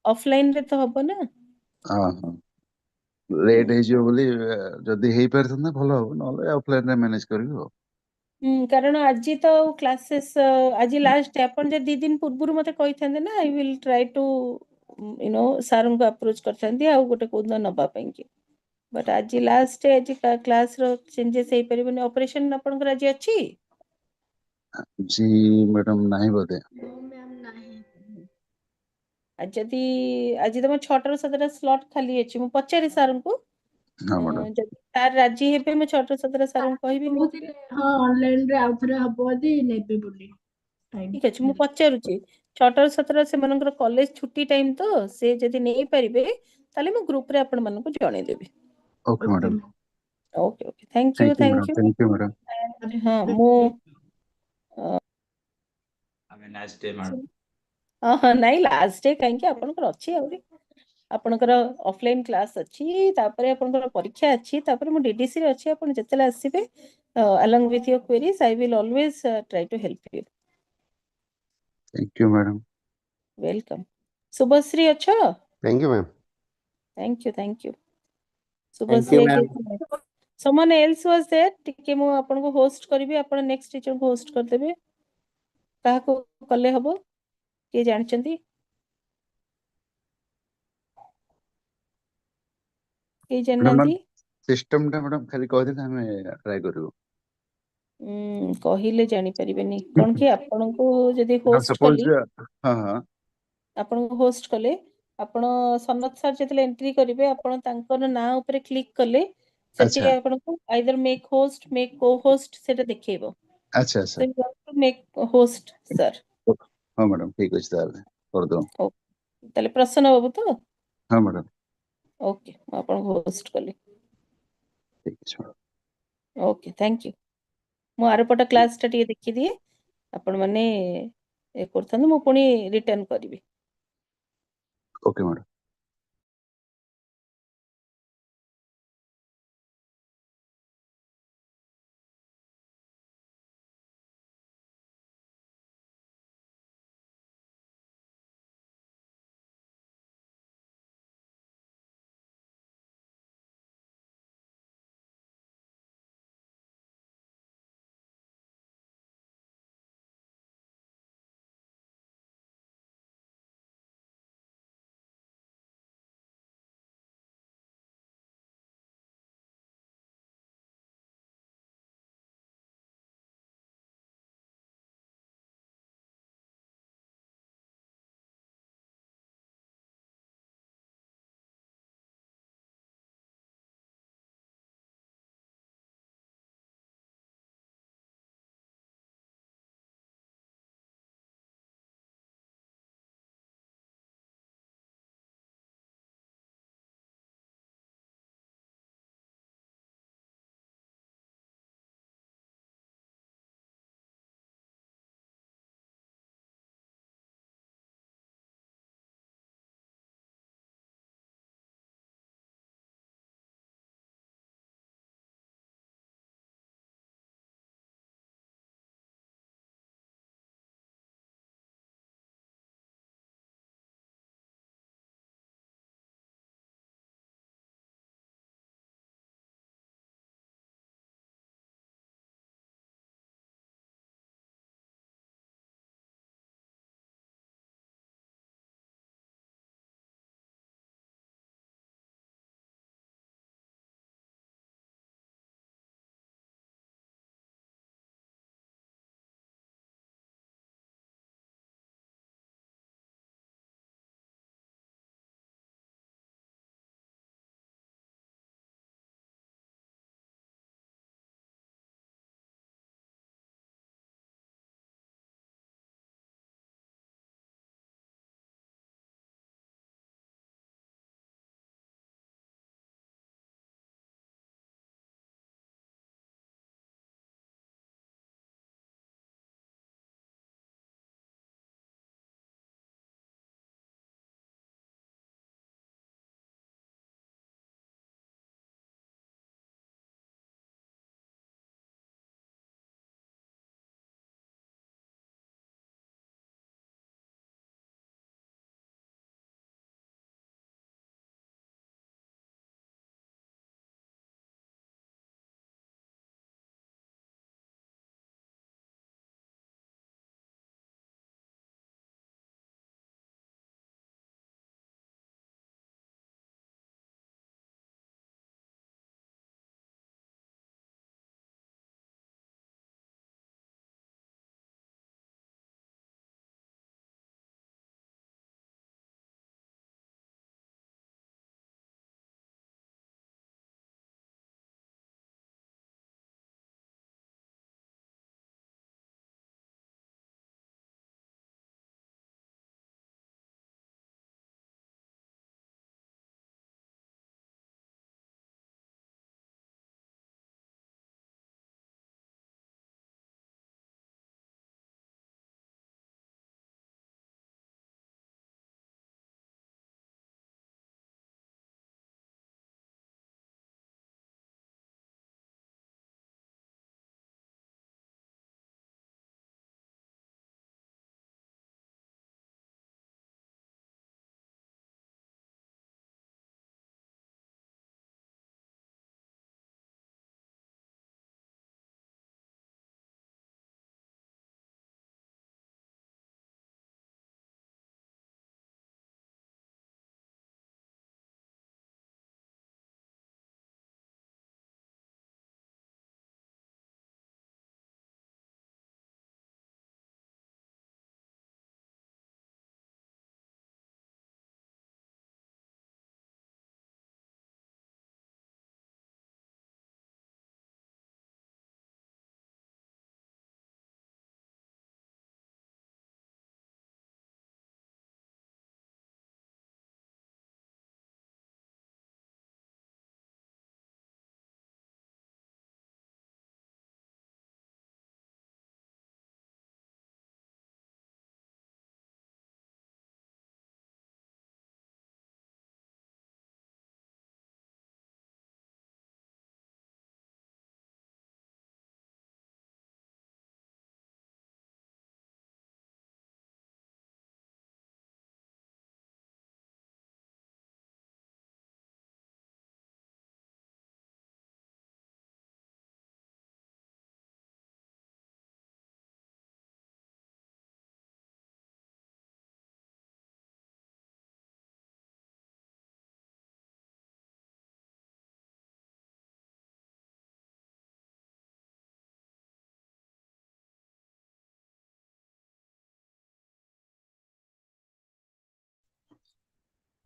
ऑफलाइन रे तो हबो ना. हां हां लेट हे जो बोली जदी हे परथना भलो हो, नले ऑफलाइन रे मैनेज करियो. कारण आज तो क्लासेस आज लास्ट डे, अपन जे 2 दिन पूर्व मते कहि थंदे ना, I will try to sir को अप्रोच कर थंदी आ गोटे कोन नबा पई कि. बट आज लास्ट डे, आज क्लास रो चेंजेस हे परिबने. ऑपरेशन अपन को आज अछि जी मैडम नाही बोदे. मैम नाही. आज जदी आज तम 6टा ରୁ 7ଟା स्लॉट खाली अछि, मु पचारि सर को. हां मैडम. जदी सर राजी हेबे मु 6टा ରୁ 7ଟା सर को कहबी. हां ऑनलाइन रे आउथरे हबो दी नेबे बोली टाइम. ठीक अछि, मु पचारुची 6टा ରୁ 7ଟା सेमानकर कॉलेज छुट्टी टाइम तो से जदी नै परिबे ताले मु ग्रुप रे अपन मन को जणे देबी. Okay madam. Okay okay, thank you thank thank you you. Madam. हां मु Have a nice day, madam. हां नहीं लास्ट डे कहीं के अपन को अछि आउरी ଆପଣଙ୍କର ଅଫଲାଇନ୍ କ୍ଲାସ୍ ଅଛି ତାପରେ ଆପଣଙ୍କର ପରୀକ୍ଷା ଅଛି ତାପରେ ମୁଁ DDC ରେ ଅଛି ଆପଣ ଯେତେବେଳେ ଆସିବେ along with your queries I will always try to help you. Thank you, madam. Welcome. Subhasri ଅଛ? Thank you, ma'am. Thank you, thank you. Thank you, Subhasri, I ma'am. guess someone else was there. ଟିକେ ମୁଁ ଆପଣଙ୍କୁ host କରିବି ଆପଣ next teacher କୁ host କରିଦେବେ କାହାକୁ କଲେ ହବ କିଏ ଜାଣିଛନ୍ତି କେହି ଜାଣିନାହାନ୍ତି System ଟା madam ଖାଲି କହିଦେଲେ ଆମେ try କରିବୁ. କହିଲେ ଜାଣିପାରିବେନି କଣ କି ଆପଣଙ୍କୁ ଯଦି Madam, host suppose କଲି ହଁ ଆପଣଙ୍କୁ host କଲେ ଆପଣ ସନତ ସାର୍ ଯେତେବେଳେ ଏଣ୍ଟ୍ରି କରିବେ ଆପଣ ତାଙ୍କର ନାଁ ଉପରେ କ୍ଲିକ୍ କଲେ ସେଠି ଆଚ୍ଛା ଆପଣଙ୍କୁ either make host make co-host ସେଟା ଦେଖେଇବ ଆଚ୍ଛା so ଆଚ୍ଛା you have to make host sir ହଁ madam ଠିକ ଅଛି ତାହେଲେ କରିଦଉ. ତାହେଲେ ପ୍ରସନ୍ନ ବାବୁ ତ ହଁ madam ଓକେ ମୁଁ ଆପଣଙ୍କୁ ହୋଷ୍ଟ କଲି ଠିକ ଅଛି madam. ଓକେ ଥ୍ୟାଙ୍କ ୟୁ ମୁଁ ଆରପଟ କ୍ଲାସଟା ଟିକେ ଦେଖିଦିଏ ଆପଣମାନେ ଏ କରୁଥାନ୍ତୁ ମୁଁ ପୁଣି ରିଟର୍ନ କରିବି Okay madam.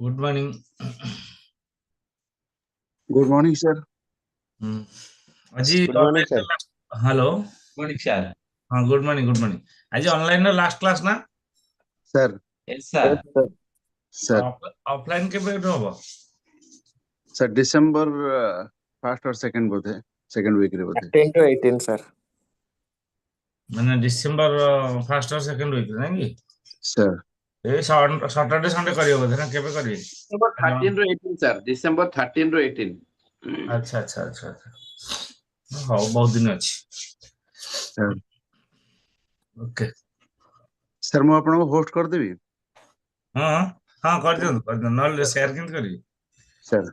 Good morning. Good morning, sir. Aji Good morning, sir. hello. Morning, sir. Good morning. Good morning. Aji online last class na? Sir. Yes, sir. Sir. Offline kebe hobo? Sir, December 1st or 2nd bodhe. Second week re bodhe. 10 to 18, sir. ମାନେ December first or second week ନାଇଁ କି? Sir. ଏଇ Saturday Sunday କରିବ ବୋଧେ ନା କେବେ କରିବେ? December 13 ରୁ 18 sir. December 13 ରୁ 18. ଆଚ୍ଛା ଆଚ୍ଛା ଆଚ୍ଛା ଆଚ୍ଛା ହଉ ବହୁତ ଦିନ ଅଛି। Sir. ଓକେ Sir, ମୁଁ ଆପଣଙ୍କୁ ହୋଷ୍ଟ କରିଦେବି। ହଁ ହଁ କରିଦିଅନ୍ତୁ ନହେଲେ ସେୟାର କେମିତି କରିବି? Sir.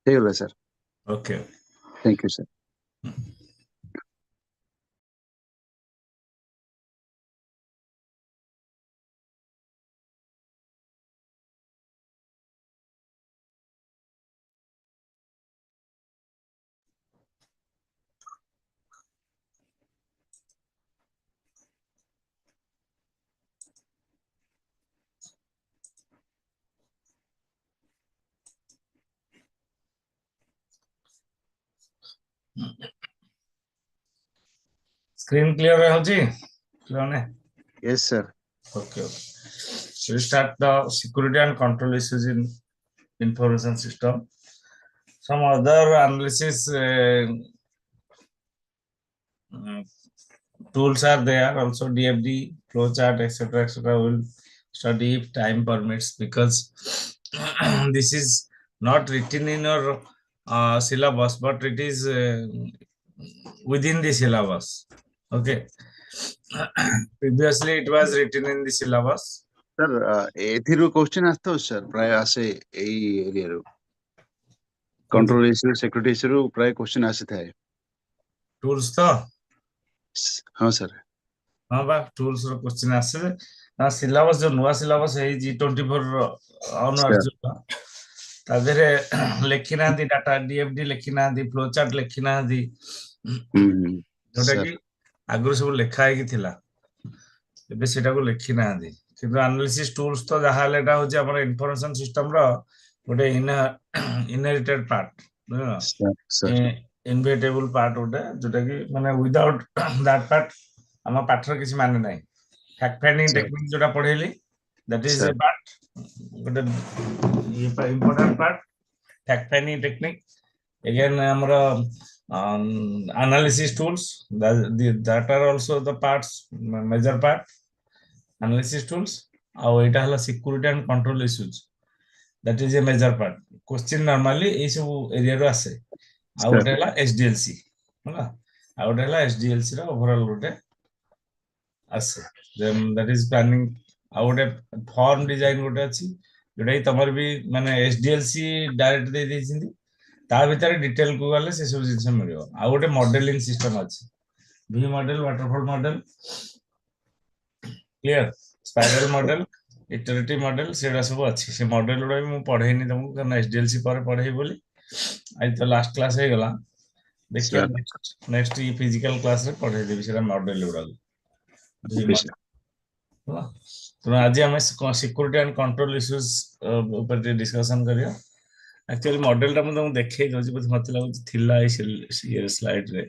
ହେଇଗଲା sir. Okay Thank you, sir. Screen clear ହେଉଛି? Yes, sir. Okay. So we start the security and control issues in information system. Some other analysis tools are there, also DFD, flowchart, etc., etc. We'll study if time permits, because this is not written in your syllabus, but it is within the syllabus. Okay. Previously, it was written in the syllabus. Sir, ଏଥିରୁ question ଆସିଥାଉ sir. ପ୍ରାୟ ଆସେ ଏଇ ଏରିଆରୁ। Control issue, security issue ପ୍ରାୟ question ଆସିଥାଏ। Tools ତ? ହଁ sir. ହଁ ବା tools ର question ଆସେ। ନା syllabus ଯୋଉ ନୂଆ syllabus ହେଇଛି 24 ର onwards ଯୋଉଟା, ତା ଦେହରେ ଲେଖି ନାହାନ୍ତି ଡାଟା DFD ଲେଖି ନାହାନ୍ତି, flowchart ଲେଖି ନାହାନ୍ତି, ଯୋଉଟା କି ଆଗରୁ ସବୁ ଲେଖା ହେଇକି ଥିଲା, ଏବେ ସେଟାକୁ ଲେଖି ନାହାନ୍ତି। କିନ୍ତୁ ଆନାଲିସିସ୍ ଟୁଲ୍ସ ତ ଯାହା ହେଲେ ଏଟା ହଉଛି ଆମର ଇନଫର୍ମେସନ ସିଷ୍ଟମ ର ଗୋଟେ ଇନହେରିଟେଡ୍ ପାର୍ଟ, ଇନଭେଟେବୁଲ ପାର୍ଟ ଗୋଟେ, ଯୋଉଟା କି ମାନେ ୱିଦାଉଟ୍ ଦ୍ୟାଟ୍ ପାର୍ଟ ଆମ ପାଠର କିଛି ମାନେ ନାହିଁ। ଫ୍ୟାକ୍ଟ ଫାଇଣ୍ଡିଂ ଟେକ୍ନିକ୍ ଯୋଉଟା ପଢେଇଲି, ଦ୍ୟାଟ୍ ଇଜ ଏ ପାର୍ଟ, ଗୋଟେ important part, fact finding technique. Again ଆମର analysis tools, that are also the parts, major part analysis tools. ଆଉ ଏଇଟା ହେଲା security and control issues, that is a major part. Question normally ଏଇ ସବୁ ଏରିଆରୁ ଆସେ। ଆଉ ଗୋଟେ ହେଲା SDLC, ହେଲା, ଆଉ ଗୋଟେ ହେଲା SDLC ର ଓଭରଅଲ୍ ଗୋଟେ ଆସେ, that is planning। ଆଉ ଗୋଟେ ଫର୍ମ ଡିଜାଇନ ଗୋଟେ ଅଛି, ଯୋଉଟା କି ତମର ବି ମାନେ SDLC ଡାଇରେକ୍ଟ ଦେଇ ଦେଇଛନ୍ତି, ତା ଭିତରେ ଡିଟେଲ କୁ ଗଲେ ସେ ସବୁ ଜିନିଷ ମିଳିବ। ଆଉ ଗୋଟେ ମଡେଲିଂ ସିଷ୍ଟମ ଅଛି, V model, waterfall model, clear, spiral model, iterative model, ସେଗୁଡା ସବୁ ଅଛି। ସେ ମଡେଲ ଗୁଡା ବି ମୁଁ ପଢେଇନି ତମକୁ, କାରଣ SDLC ପରେ ପଢେଇ ବୋଲି। ଆଜି ତ ଲାଷ୍ଟ କ୍ଲାସ ହେଇଗଲା, ଦେଖିବା ନେକ୍ସଟ ଫିଜିକାଲ କ୍ଲାସ ରେ ପଢେଇଦେବି ସେଟା ମଡେଲ ଗୁଡାକୁ। ତେଣୁ ଆଜି ଆମେ ସିକ୍ୟୁରିଟି ଆଣ୍ଡ କଣ୍ଟ୍ରୋଲ ଇସ୍ୟୁଜ ଉପରେ ଟିକେ ଡିସ୍କସନ କରିବା। ଆକ୍ଚୁଆଲି ମଡେଲଟା ମୁଁ ତମକୁ ଦେଖେଇ ଦଉଛି, ବୋଧେ ମତେ ଲାଗୁଛି ଥିଲା ଏଇ ସ୍ଲାଇଡ୍ ରେ।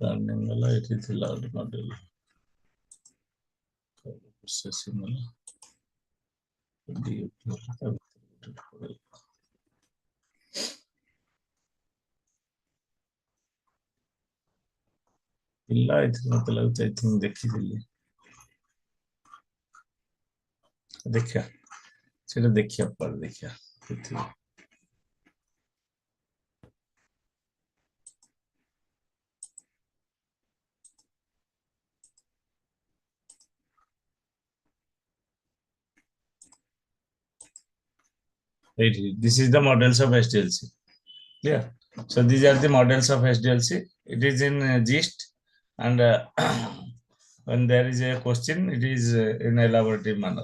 ଗଲା, ଏଠି ଥିଲା ଗୋଟେ ମଡେଲ, ପିଲା ଏଥିରେ ମତେ ଲାଗୁଛି, ଆଇ ଥିଙ୍କ ଦେଖିଥିଲି। ଦେଖିବା ସେଟା, ଦେଖିବା ପରେ ଦେଖିବା। This is the models of SDLC. Clear? So these are the models of SDLC. It is in gist, and when there is a question, it is in elaborative manner.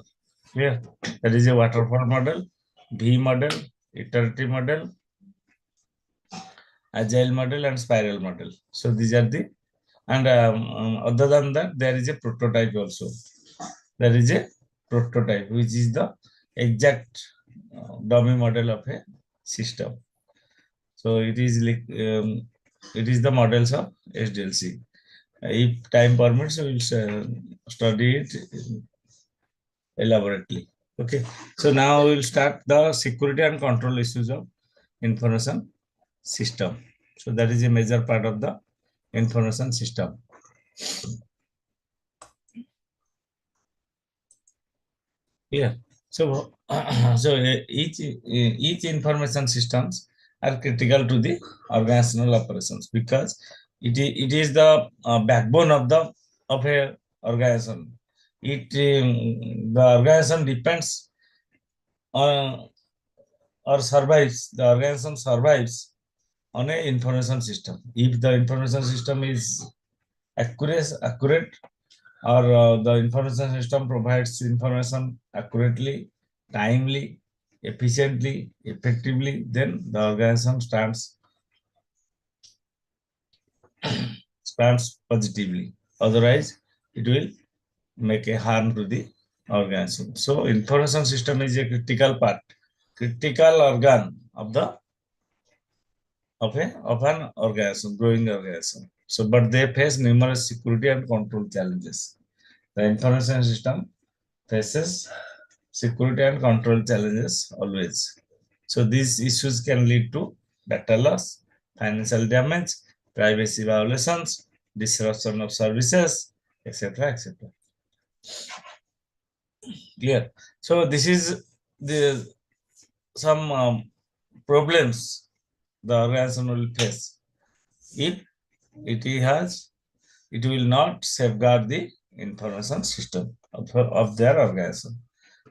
Clear? There is a waterfall model, V model, iterative model, agile model, and spiral model. So these are the, and other than that, there is a prototype also. There is a prototype, which is the exact dummy model of a system. So it is like it is the models of SDLC. If time permits, we will study it elaborately. Okay. So now we will start the security and control issues of information system. So that is a major part of the information system. Yeah. So each information systems are critical to the organizational operations, because it is the backbone of the of a organization. The organization depends on or survives. The organization survives on a information system. If the information system is accurate, or the information system provides information accurately, timely, efficiently, effectively, then the organization stands positively. Otherwise, it will make a harm to the organism. So information system is a critical part, critical organ of an organism, growing organism. So, but they face numerous security and control challenges. The information system faces security and control challenges always. So these issues can lead to data loss, financial damage, privacy violations, disruption of services, etc., etc. Clear? So this is the some problems the organization will face if it will not safeguard the information system of their organization.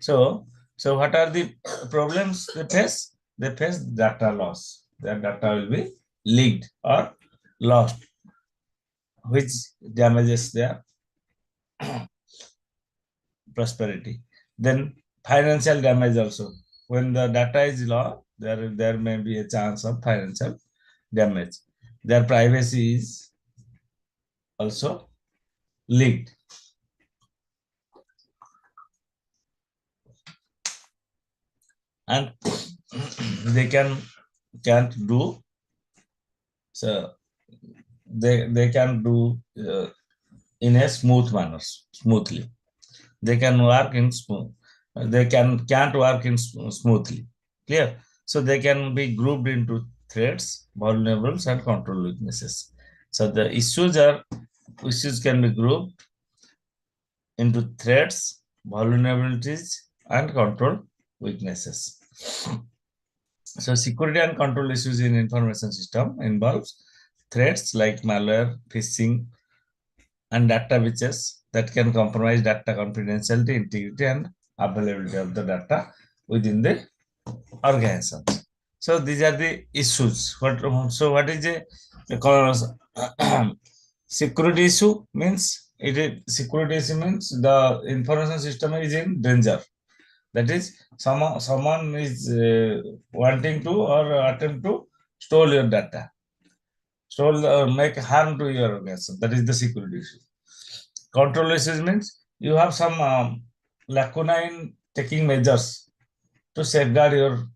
So what are the problems they face? They face data loss. Their data will be leaked or lost, which damages their prosperity. Then financial damage also. When the data is lost, there may be a chance of financial damage. Their privacy is also leaked. And they can't do, so they can do in a smooth manner, smoothly. They can work in smooth. They can't work in smoothly. Clear? So they can be grouped into threats, vulnerables, and control weaknesses. So the issues can be grouped into threats, vulnerabilities, and control weaknesses. So security and control issues in information system involves threats like malware, phishing, and data breaches that can compromise data confidentiality, integrity, and availability of the data within the organization. So these are the issues. What is a security issue? Security issue means the information system is in danger. That is, someone is wanting to or attempt to steal your data, make harm to your organization. That is the security issue. Control issues means you have some lacuna in taking measures to safeguard your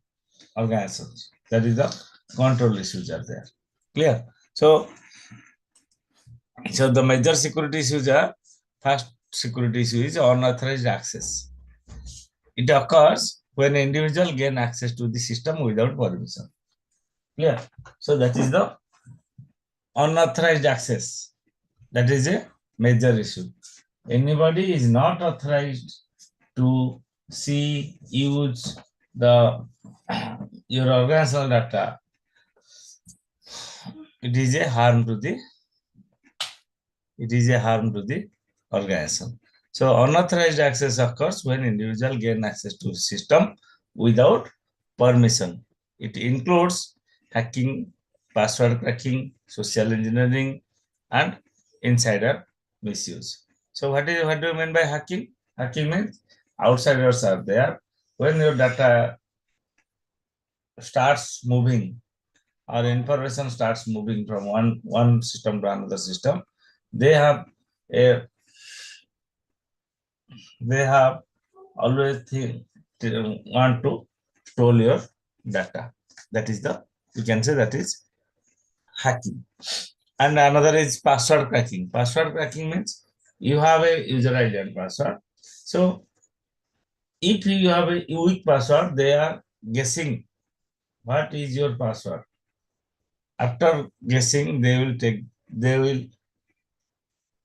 organizations. That is the control issues are there. Clear? So the major security issues are, first security issue is unauthorized access. It occurs when an individual gain access to the system without permission. Clear? So that is the unauthorized access. That is a major issue. Anybody is not authorized to see, use your organizational data. It is a harm to the organization. So unauthorized access occurs when individual gain access to system without permission. It includes hacking, password cracking, social engineering, and insider misuse. So what do you mean by hacking? Hacking means outsiders are there. When your data starts moving or information starts moving from one system to another system, they have always want to steal your data. That is you can say that is hacking. And another is password cracking. Password cracking means you have a user ID and password. So if you have a weak password, they are guessing what is your password. After guessing, they will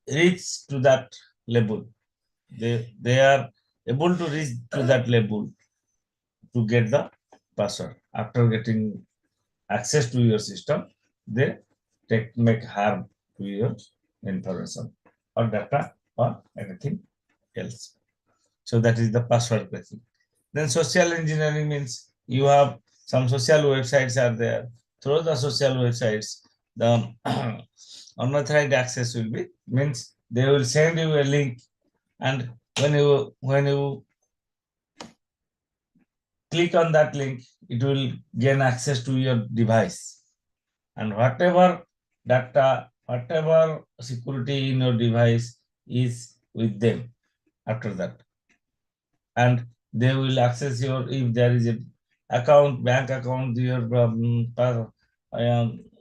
reach to that level. They are able to reach to that level to get the password. After getting access to your system, they make harm to your information or data or anything else. So that is the password cracking. Then social engineering means you have some social websites are there. Through the social websites, the unauthorized access will be, means they will send you a link, and when you click on that link, it will gain access to your device, and whatever data, whatever security in your device is with them after that. And they will access your, if there is a account, bank account, your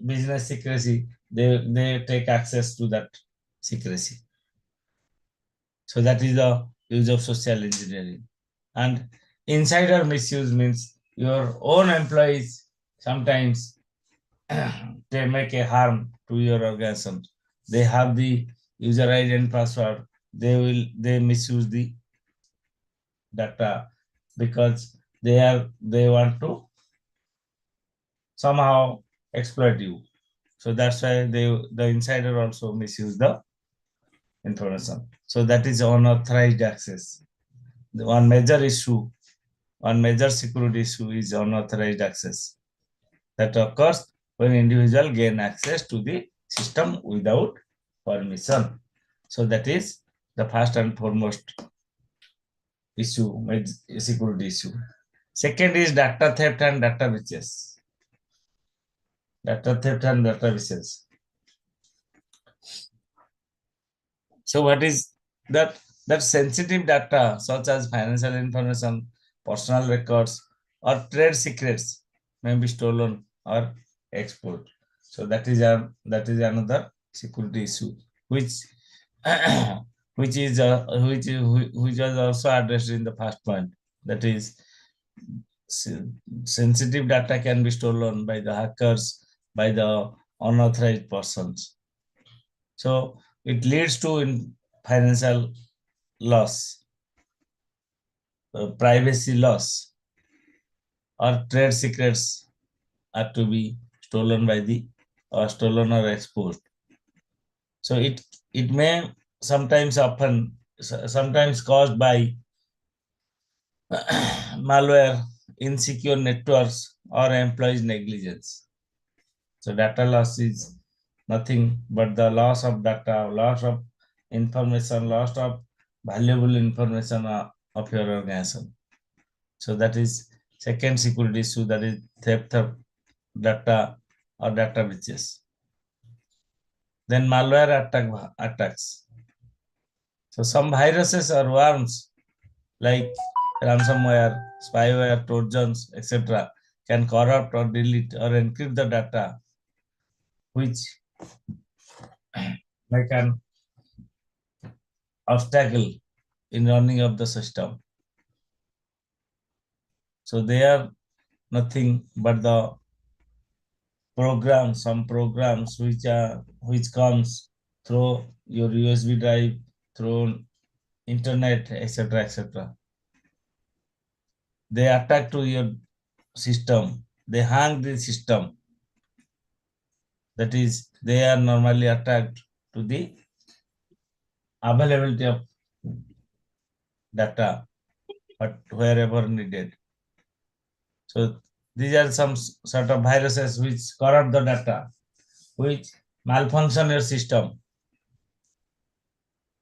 business secrecy, they take access to that secrecy. So that is the use of social engineering. And insider misuse means your own employees sometimes they make a harm to your organization. They have the user ID and password. They misuse the data because they want to somehow exploit you. So that's why the insider also misuse the information. So that is unauthorized access. The one major security issue is unauthorized access that occurs when individual gain access to the system without permission. So that is the first and foremost issue, security issue. Second is data theft and data breaches. Data theft and data breaches. So what is that? That sensitive data such as financial information, personal records, or trade secrets may be stolen or exposed. So that is another security issue, which which was also addressed in the first point. That is, sensitive data can be stolen by the hackers, by the unauthorized persons. So it leads to financial loss, privacy loss, or trade secrets are to be stolen by stolen or exposed. So it may sometimes caused by malware, insecure networks, or employees' negligence. So data loss is nothing but the loss of data, loss of information, loss of valuable information of your organization. So that is second security issue, that is theft of data or data breaches. Then malware attacks. So some viruses or worms like ransomware, spyware, trojans, etc. can corrupt or delete or encrypt the data, which make an obstacle in running of the system. So they are nothing but the some programs which comes through your USB drive, through internet, etc., etc. They attack to your system. They hang the system. That is, they are normally attacked to the availability of data, but wherever needed. So these are some sort of viruses which corrupt the data, which malfunction your system.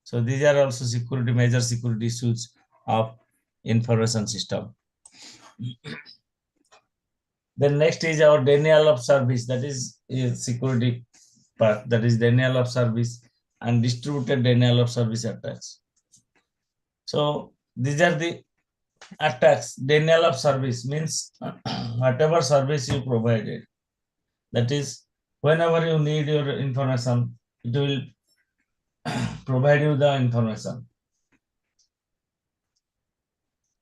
So these are also major security issues of information system. Then next is our denial of service, that is security part, that is denial of service and distributed denial of service attacks. So these are the attacks. Denial of service means whatever service you provided, that is whenever you need your information, it will provide you the information.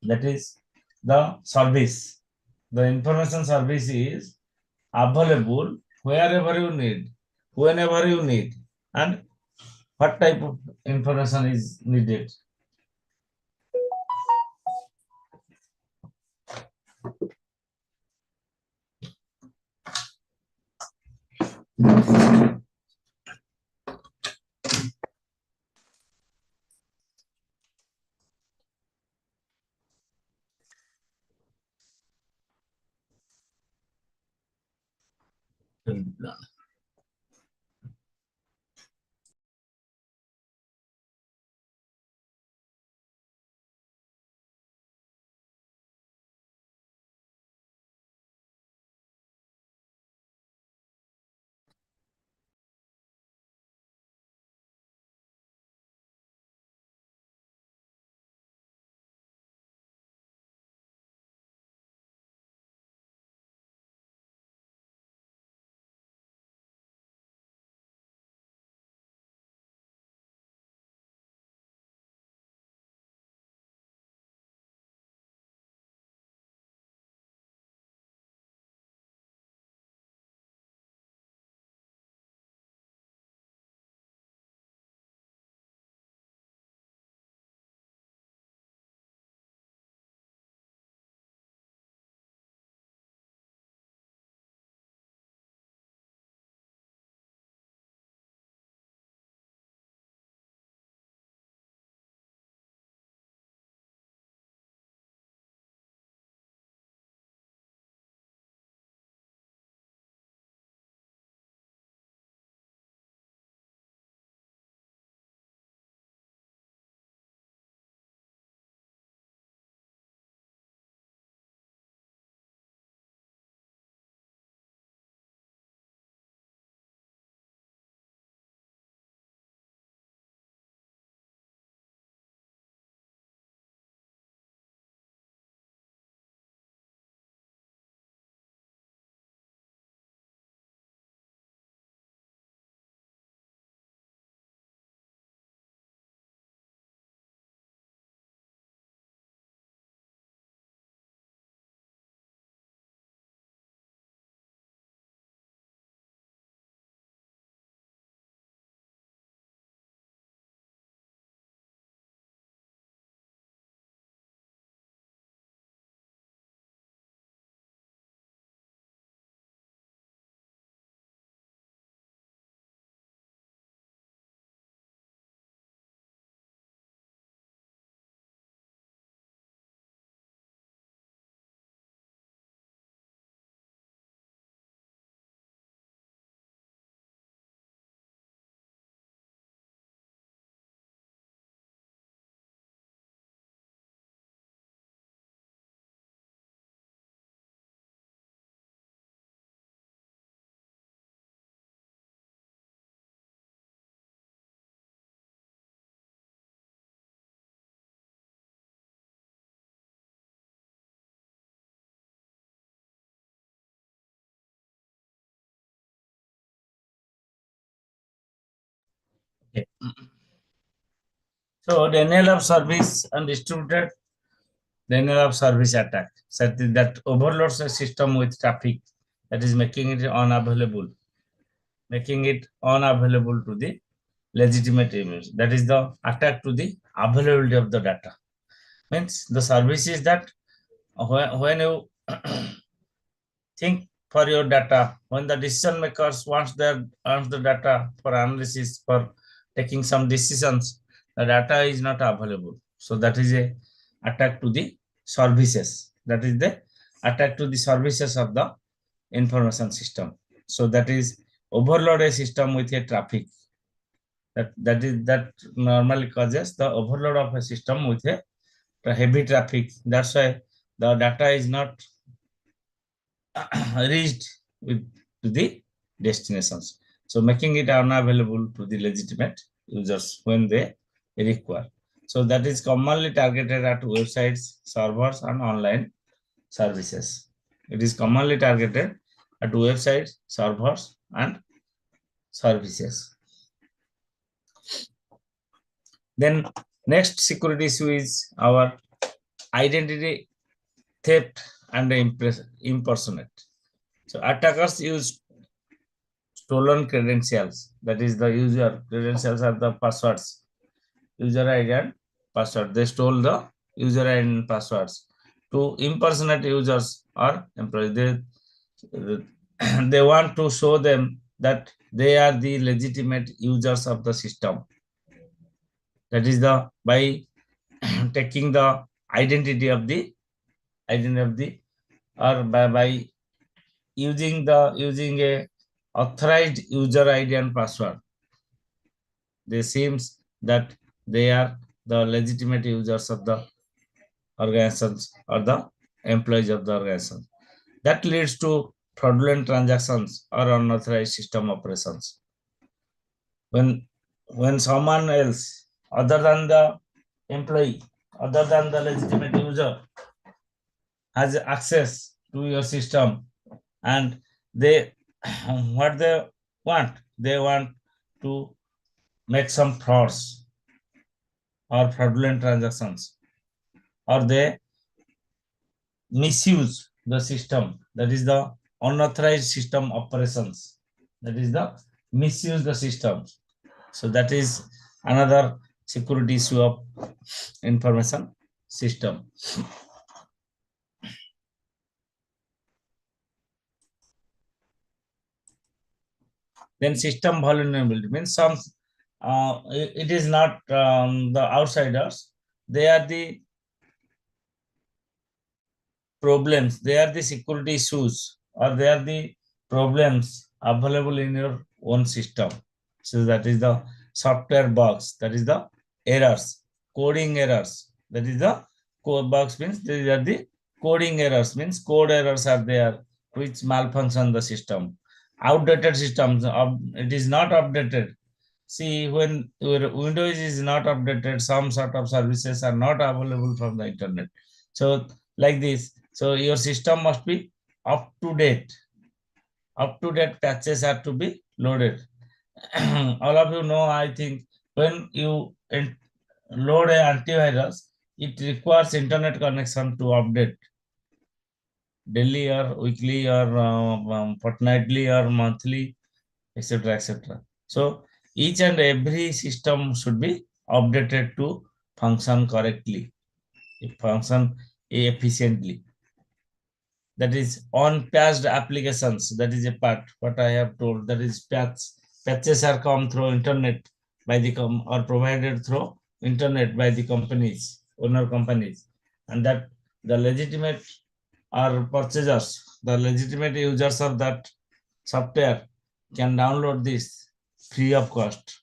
That is the service. The information service is available wherever you need, whenever you need, and what type of information is needed. Okay. So denial of service and distributed denial of service attack. So that overloads the system with traffic, that is making it unavailable to the legitimate users. That is the attack to the availability of the data. Means the service is that when you think for your data, when the decision makers wants the data for analysis, for taking some decisions, the data is not available. So that is a attack to the services. That is the attack to the services of the information system. So that is overload a system with a traffic. That normally causes the overload of a system with a heavy traffic. That's why the data is not reached to the destinations. So making it unavailable to the legitimate users when they require. So that is commonly targeted at websites, servers, and online services. It is commonly targeted at websites, servers, and services. Then next security issue is our identity theft and impersonate. So attackers use stolen credentials. That is the user credentials are the passwords, user ID and password. They stole the user ID and passwords to impersonate users or employees. They want to show them that they are the legitimate users of the system. That is the by taking the identity of the or by using a authorized user ID and password. They seems that they are the legitimate users of the organizations or the employees of the organization. That leads to fraudulent transactions or unauthorized system operations. When someone else other than the employee, other than the legitimate user has access to your system, and they what they want to make some frauds or fraudulent transactions, or they misuse the system. That is the unauthorized system operations. That is the misuse the system. So that is another security issue of information system. Then system vulnerability means some it is not the outsiders. They are the problems. They are the security issues, or they are the problems available in your own system. So that is the software bugs. That is the errors, coding errors. That is the code bugs means these are the coding errors means code errors are there which malfunction the system. Outdated systems, it is not updated. See, when your Windows is not updated, some sort of services are not available from the internet. So like this, so your system must be up to date. Up to date patches are to be loaded. All of you know, I think, when you load an antivirus, it requires internet connection to update daily or weekly or fortnightly or monthly, etc., etc. So each and every system should be updated to function correctly, function efficiently. That is on patched applications. That is a part what I have told. That is patches are come through internet by the or provided through internet by the companies, owner companies, and that the legitimate or purchasers, the legitimate users of that software can download this free of cost,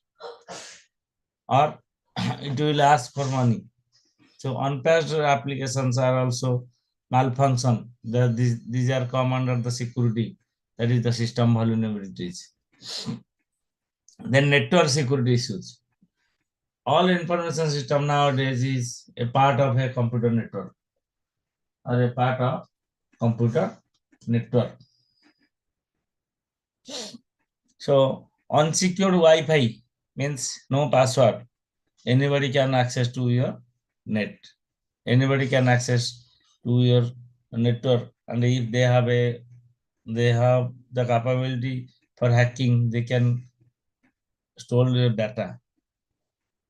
or it will ask for money. So unpatched applications are also malfunction. These are come under the security. That is the system vulnerabilities. Then network security issues. All information system nowadays is a part of a computer network or a part of computer network. So unsecured Wi-Fi means no password. Anybody can access to your net. Anybody can access to your network, and if they have the capability for hacking, they can store your data.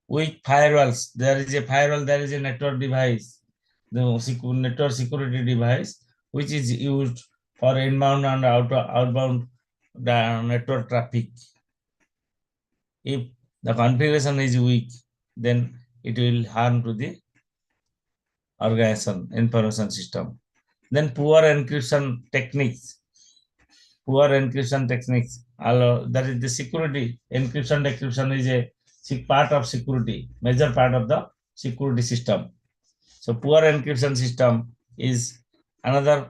With firewalls, there is a firewall, there is a network device, the network security device, which is used for inbound and outbound network traffic. If the configuration is weak, then it will harm to the organization information system. Then poor encryption techniques. Poor encryption techniques. That is the security. Encryption decryption is a part of security, major part of the security system. So poor encryption system is another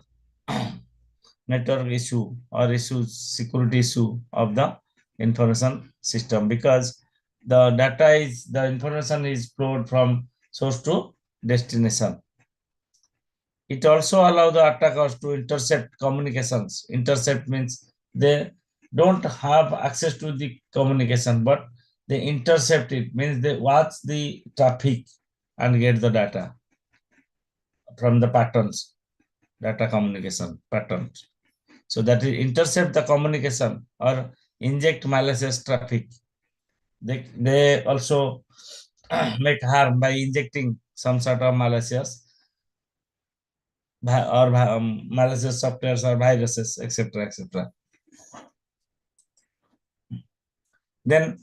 network issue or security issue of the information system, because the information is flowed from source to destination. It also allows the attackers to intercept communications. Intercept means they don't have access to the communication, but they intercept it, means they watch the traffic and get the data from the patterns, data communication patterns. So that is intercept the communication or inject malicious traffic. They also make harm by injecting some sort of malicious malicious softwares or viruses, etc., etc. Then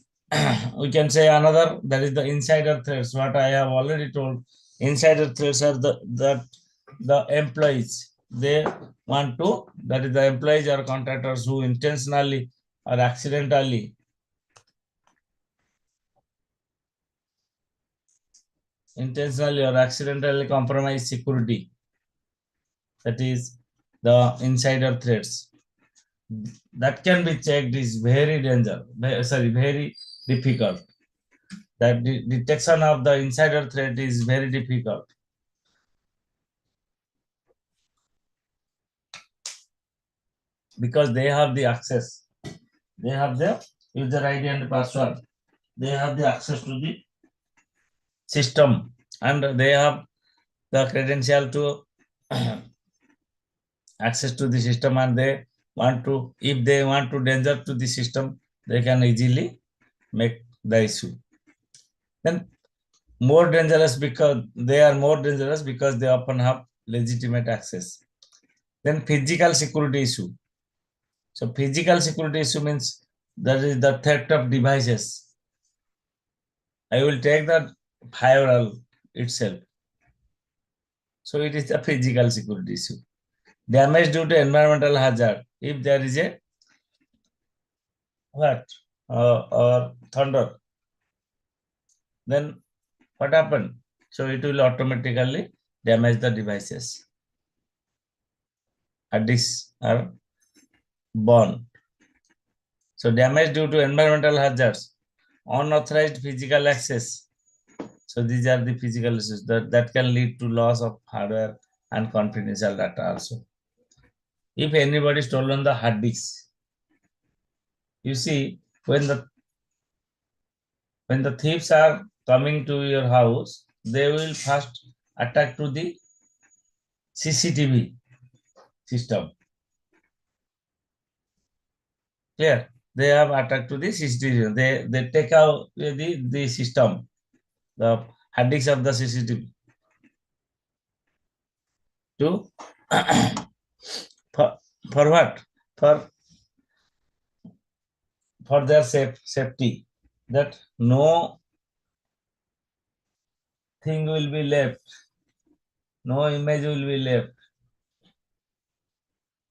we can say another, that is the insider threats. What I have already told, insider threats are the employees. They want to, that is the employees or contractors who intentionally or accidentally compromise security. That is the insider threats. That can be checked is very very difficult. That detection of the insider threat is very difficult. Because they have the access. They have the user ID and password. They have the access to the system, and they have the credential to access to the system, and they want to, if they want to danger to the system, they can easily make the issue. Then more dangerous, because they are more dangerous because they often have legitimate access. Then physical security issue. So physical security issue means that is the theft of devices. I will take the firewall itself. So it is a physical security issue. Damage due to environmental hazard. If there is a or thunder, then what happened? So it will automatically damage the devices. Hard disks are burned. So damage due to environmental hazards, unauthorized physical access. So these are the physical issues that can lead to loss of hardware and confidential data also. If anybody stolen the hard disk, you see, when the thieves are coming to your house, they will first attack to the CCTV system. Clear? They have attacked to the CCTV. They take out the system, the hard disk of the CCTV to for what? For their safety, that no thing will be left, no image will be left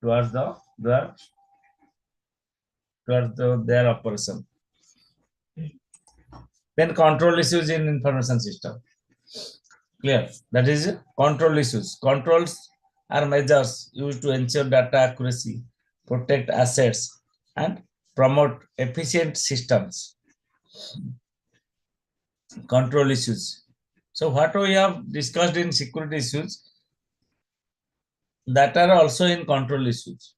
towards their operation. Then control issues in information system. Clear? That is control issues. Controls are measures used to ensure data accuracy, protect assets, and promote efficient systems. Control issues. So what we have discussed in security issues, that are also in control issues.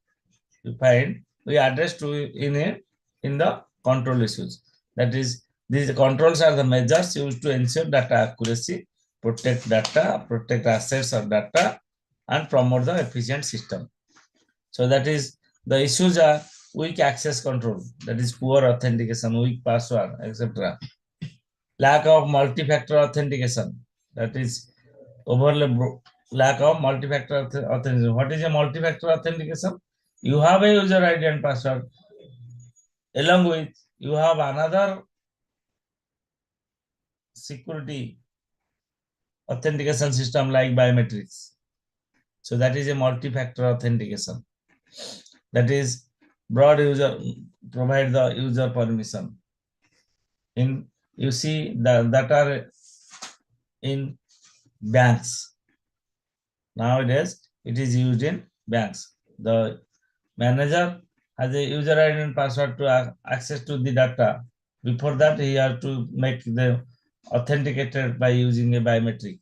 You find we address in the control issues. That is, these controls are the measures used to ensure data accuracy, protect data, protect assets of data, and promote the efficient system. So that is, the issues are weak access control, that is poor authentication, weak password, etc. Lack of multi-factor authentication, that is lack of multi-factor authentication. What is a multi-factor authentication? You have a user ID and password. Along with, you have another security authentication system like biometrics. So that is a multi-factor authentication. That is provide the user permission. You see that are in banks. Nowadays, it is used in banks. The manager has a user ID and password to access to the data. Before that, he has to make the authenticated by using a biometric.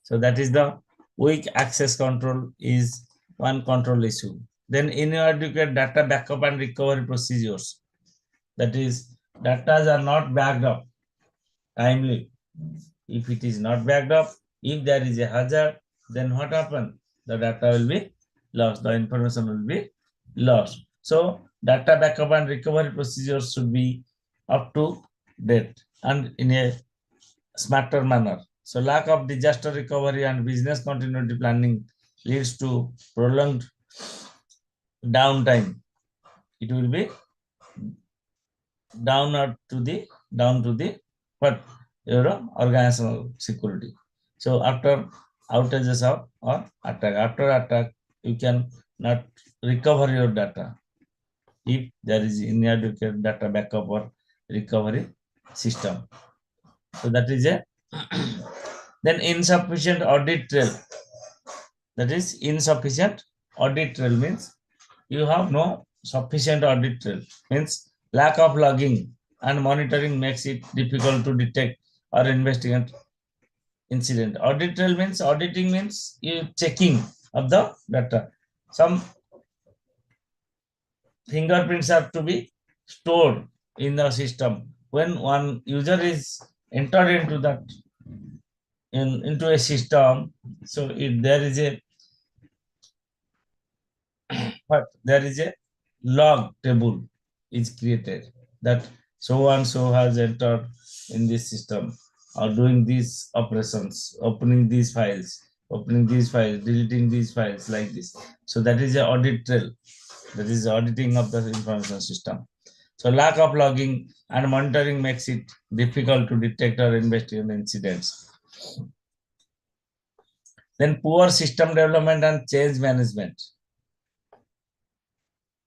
So that is the weak access control is one control issue. Then inadequate data backup and recovery procedures. That is, data are not backed up timely. If it is not backed up, if there is a hazard, then what happens? The data will be lost, the information will be lost. So data backup and recovery procedures should be up to date and in a smarter manner. So lack of disaster recovery and business continuity planning leads to prolonged downtime. It will be down to the what organizational security. So after outages or attack, after attack, you can not recover your data if there is inadequate data backup or recovery system. So that is a then insufficient audit trail. That is insufficient audit trail means you have no sufficient audit trail, means lack of logging and monitoring makes it difficult to detect or investigate incident. Audit trail means auditing means you checking of the data. Some fingerprints are to be stored in the system. When one user is entered into that into a system, so if there is a log table is created that so and so has entered in this system or doing these operations, opening these files, deleting these files like this. So that is an audit trail. That is auditing of the information system. So lack of logging and monitoring makes it difficult to detect or investigate incidents. Then poor system development and change management.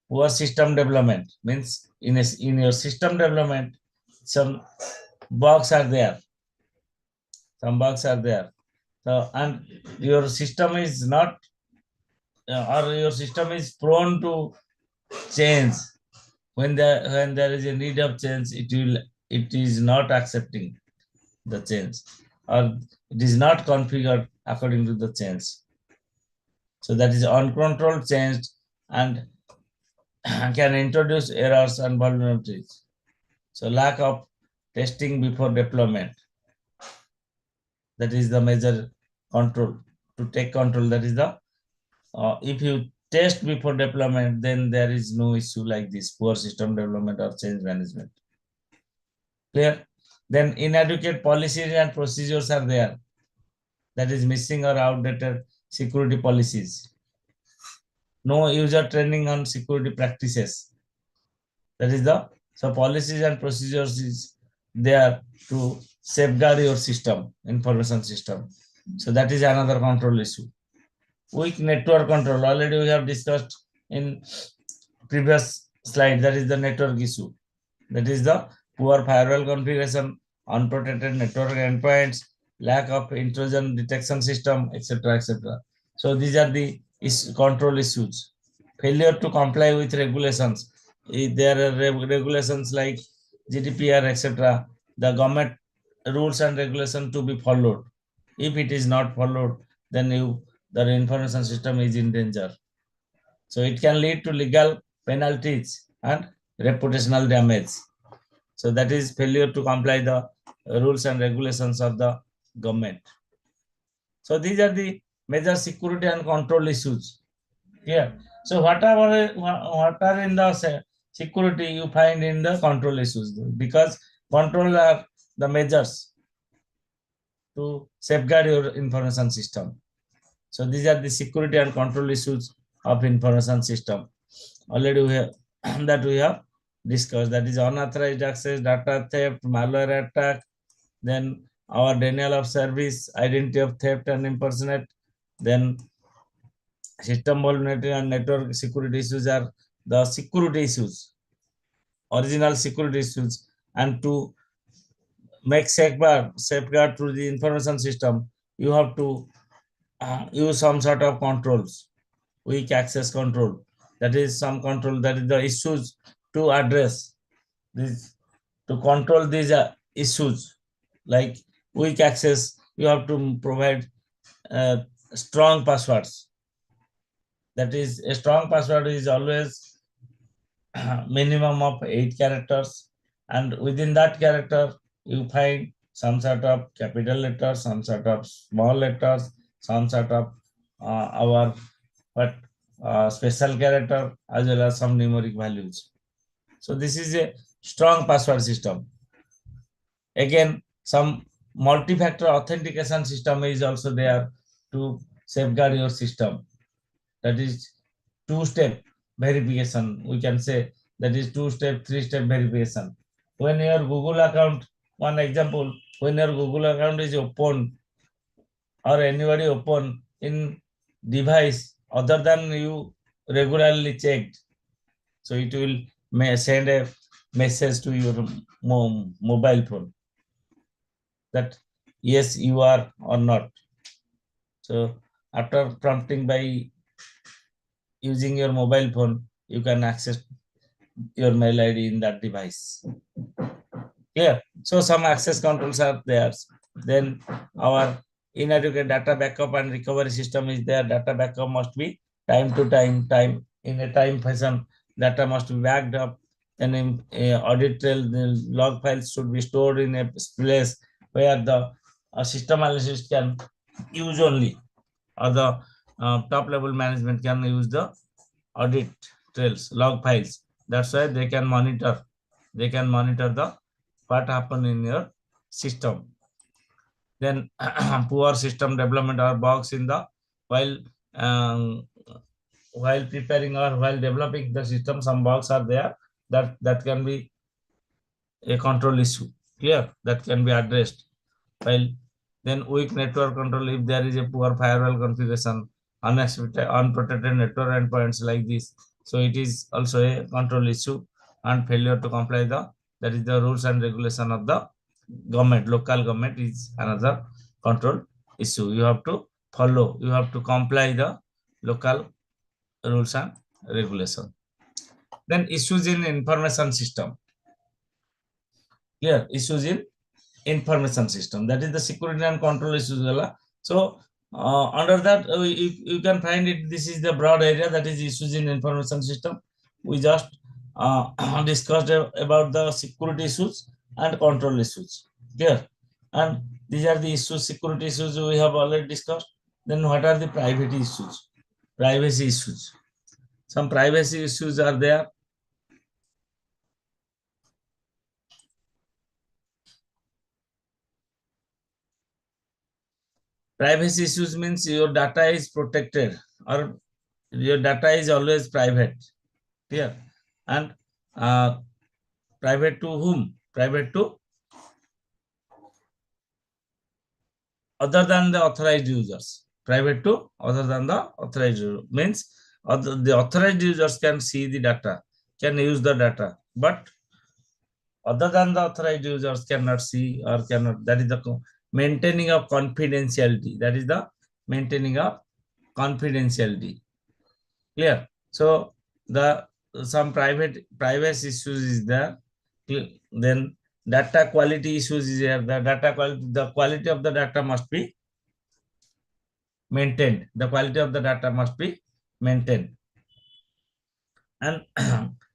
Poor system development means in your system development, some bugs are there. So, and your system is not, or your system is prone to change. When there is a need of change, it is not accepting the change, or it is not configured according to the change. So that is uncontrolled change and can introduce errors and vulnerabilities. So lack of testing before deployment. That is the major control. To take control, that is the, if you test before deployment, then there is no issue like this, poor system development or change management. Clear? Then inadequate policies and procedures are there. That is missing or outdated security policies. No user training on security practices. That is so policies and procedures is there to safeguard your system, information system. So that is another control issue. Weak network control, already we have discussed in previous slide, that is the network issue. That is the poor firewall configuration, unprotected network endpoints, lack of intrusion detection system, etc., etc. So these are the control issues. Failure to comply with regulations. If there are regulations like GDPR, etc., the government rules and regulations to be followed. If it is not followed, then the information system is in danger. So it can lead to legal penalties and reputational damage. So that is failure to comply the rules and regulations of the government. So these are the major security and control issues. Here. So what are in the security you find in the control issues? Because control are the measures to safeguard your information system. So these are the security and control issues of information system. Already we have discussed. That is unauthorized access, data theft, malware attack, then our denial of service, identity of theft and impersonate, Then system vulnerability and network security issues are the security issues, original security issues, and to make safeguard through the information system, you have to use some sort of controls, weak access control. That is some control, that is the issues to address this, to control these issues like weak access. You have to provide strong passwords. That is, a strong password is always minimum of 8 characters, and within that character you find some sort of capital letters, some sort of small letters, some sort of our special character, as well as some numeric values. So this is a strong password system. Again, some multi-factor authentication system is also there to safeguard your system. That is two-step verification. We can say that is two-step, three-step verification. When your Google account, one example, when your Google account is open or anybody open in device other than you regularly checked, so it will send a message to your mobile phone that yes, you are or not. So after prompting by using your mobile phone, you can access your mail ID in that device. Clear? So some access controls are there. Then our inadequate data backup and recovery system is there. Data backup must be time to time in a time fashion. Data must be backed up. And in audit trail, the log files should be stored in a place where the system analyst can use only, or the top level management can use the audit trails, log files. That's why they can monitor the what happened in your system. Then poor system development or bugs in the while preparing or while developing the system, some bugs are there that can be a control issue. Clear? That can be addressed. While then weak network control, if there is a poor firewall configuration, unexpected unprotected network endpoints like this, so it is also a control issue. And failure to comply that is the rules and regulation of the government, local government, is another control issue. You have to follow, you have to comply the local rules and regulation. Then issues in information system. Clear? Issues in information system, that is the security and control issues. So under that you can find it, this is the broad area, that is issues in information system. We just discussed about the security issues and control issues. Clear? And these are the issues, security issues we have already discussed. Then what are the privacy issues? Privacy issues. Some privacy issues are there. Privacy issues means your data is protected or your data is always private. Clear? And private to whom? Private to other than the authorized users. Private to other than the authorized user means the authorized users can see the data, can use the data, but other than the authorized users cannot see or cannot. That is the maintaining of confidentiality. That is the maintaining of confidentiality. Clear? So the some privacy issues is there. Then data quality issues is there. The quality of the data must be maintained. The quality of the data must be maintained. And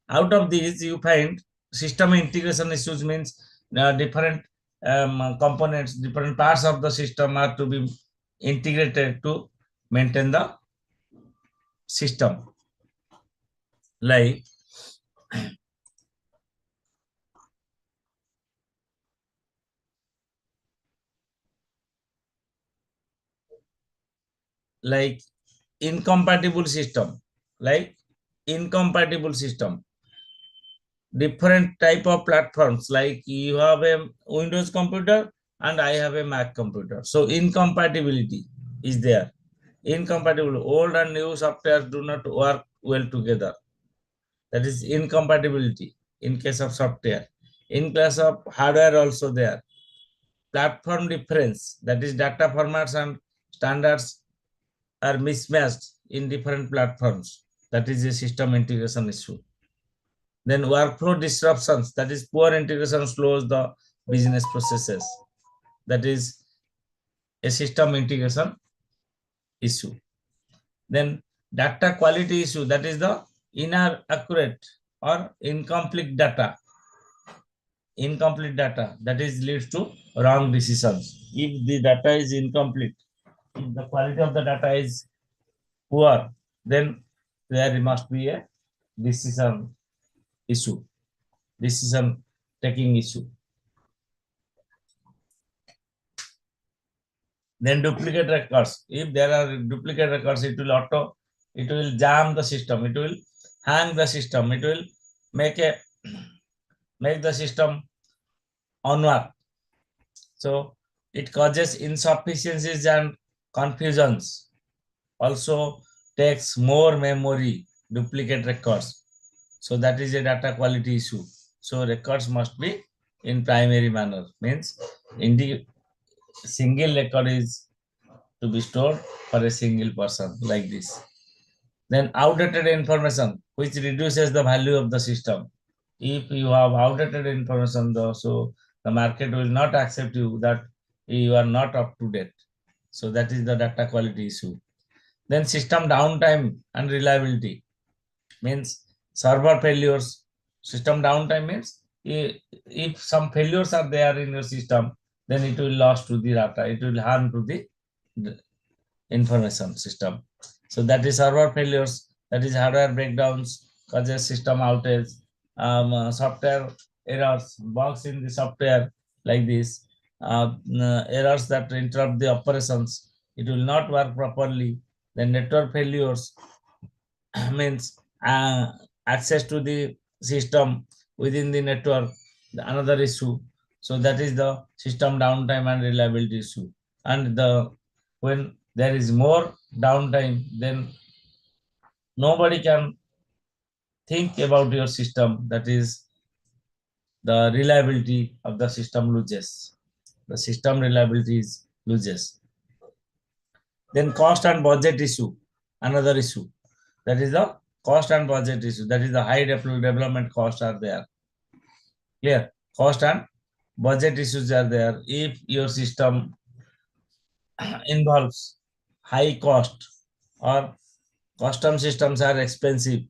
out of these, you find system integration issues means different components, different parts of the system are to be integrated to maintain the system. Like incompatible system, different type of platforms, like you have a Windows computer and I have a Mac computer, so incompatibility is there. Incompatible. Old and new software do not work well together. That is incompatibility in case of software. In case of hardware also there. Platform difference, that is data formats and standards are mismatched in different platforms. That is a system integration issue. Then workflow disruptions, that is poor integration slows the business processes. That is a system integration issue. Then data quality issue, that is the inaccurate or incomplete data. Incomplete data, that is leads to wrong decisions. If the data is incomplete, if the quality of the data is poor, then there must be a decision issue, decision taking issue. Then duplicate records. If there are duplicate records, it will jam the system, it will hang the system, it will make the system unwork. So it causes insufficiencies and confusions. Also takes more memory, duplicate records. So that is a data quality issue. So records must be in primary manner, means in the single record is to be stored for a single person like this. Then outdated information, which reduces the value of the system. If you have outdated information, though, so the market will not accept you that you are not up to date. So that is the data quality issue. Then system downtime and reliability, means server failures. System downtime means if some failures are there in your system, then it will lose to the data, it will harm to the information system. So that is server failures, that is hardware breakdowns, causes system outage, software errors, bugs in the software like this, errors that interrupt the operations, it will not work properly. Then network failures means access to the system within the network, another issue. So that is the system downtime and reliability issue. And when there is more downtime, then nobody can think about your system. That is the reliability of the system loses. The system reliability loses. Then cost and budget issue, another issue. That is the cost and budget issue. That is the high development costs are there. Clear? Cost and budget issues are there. If your system involves high cost or custom systems are expensive,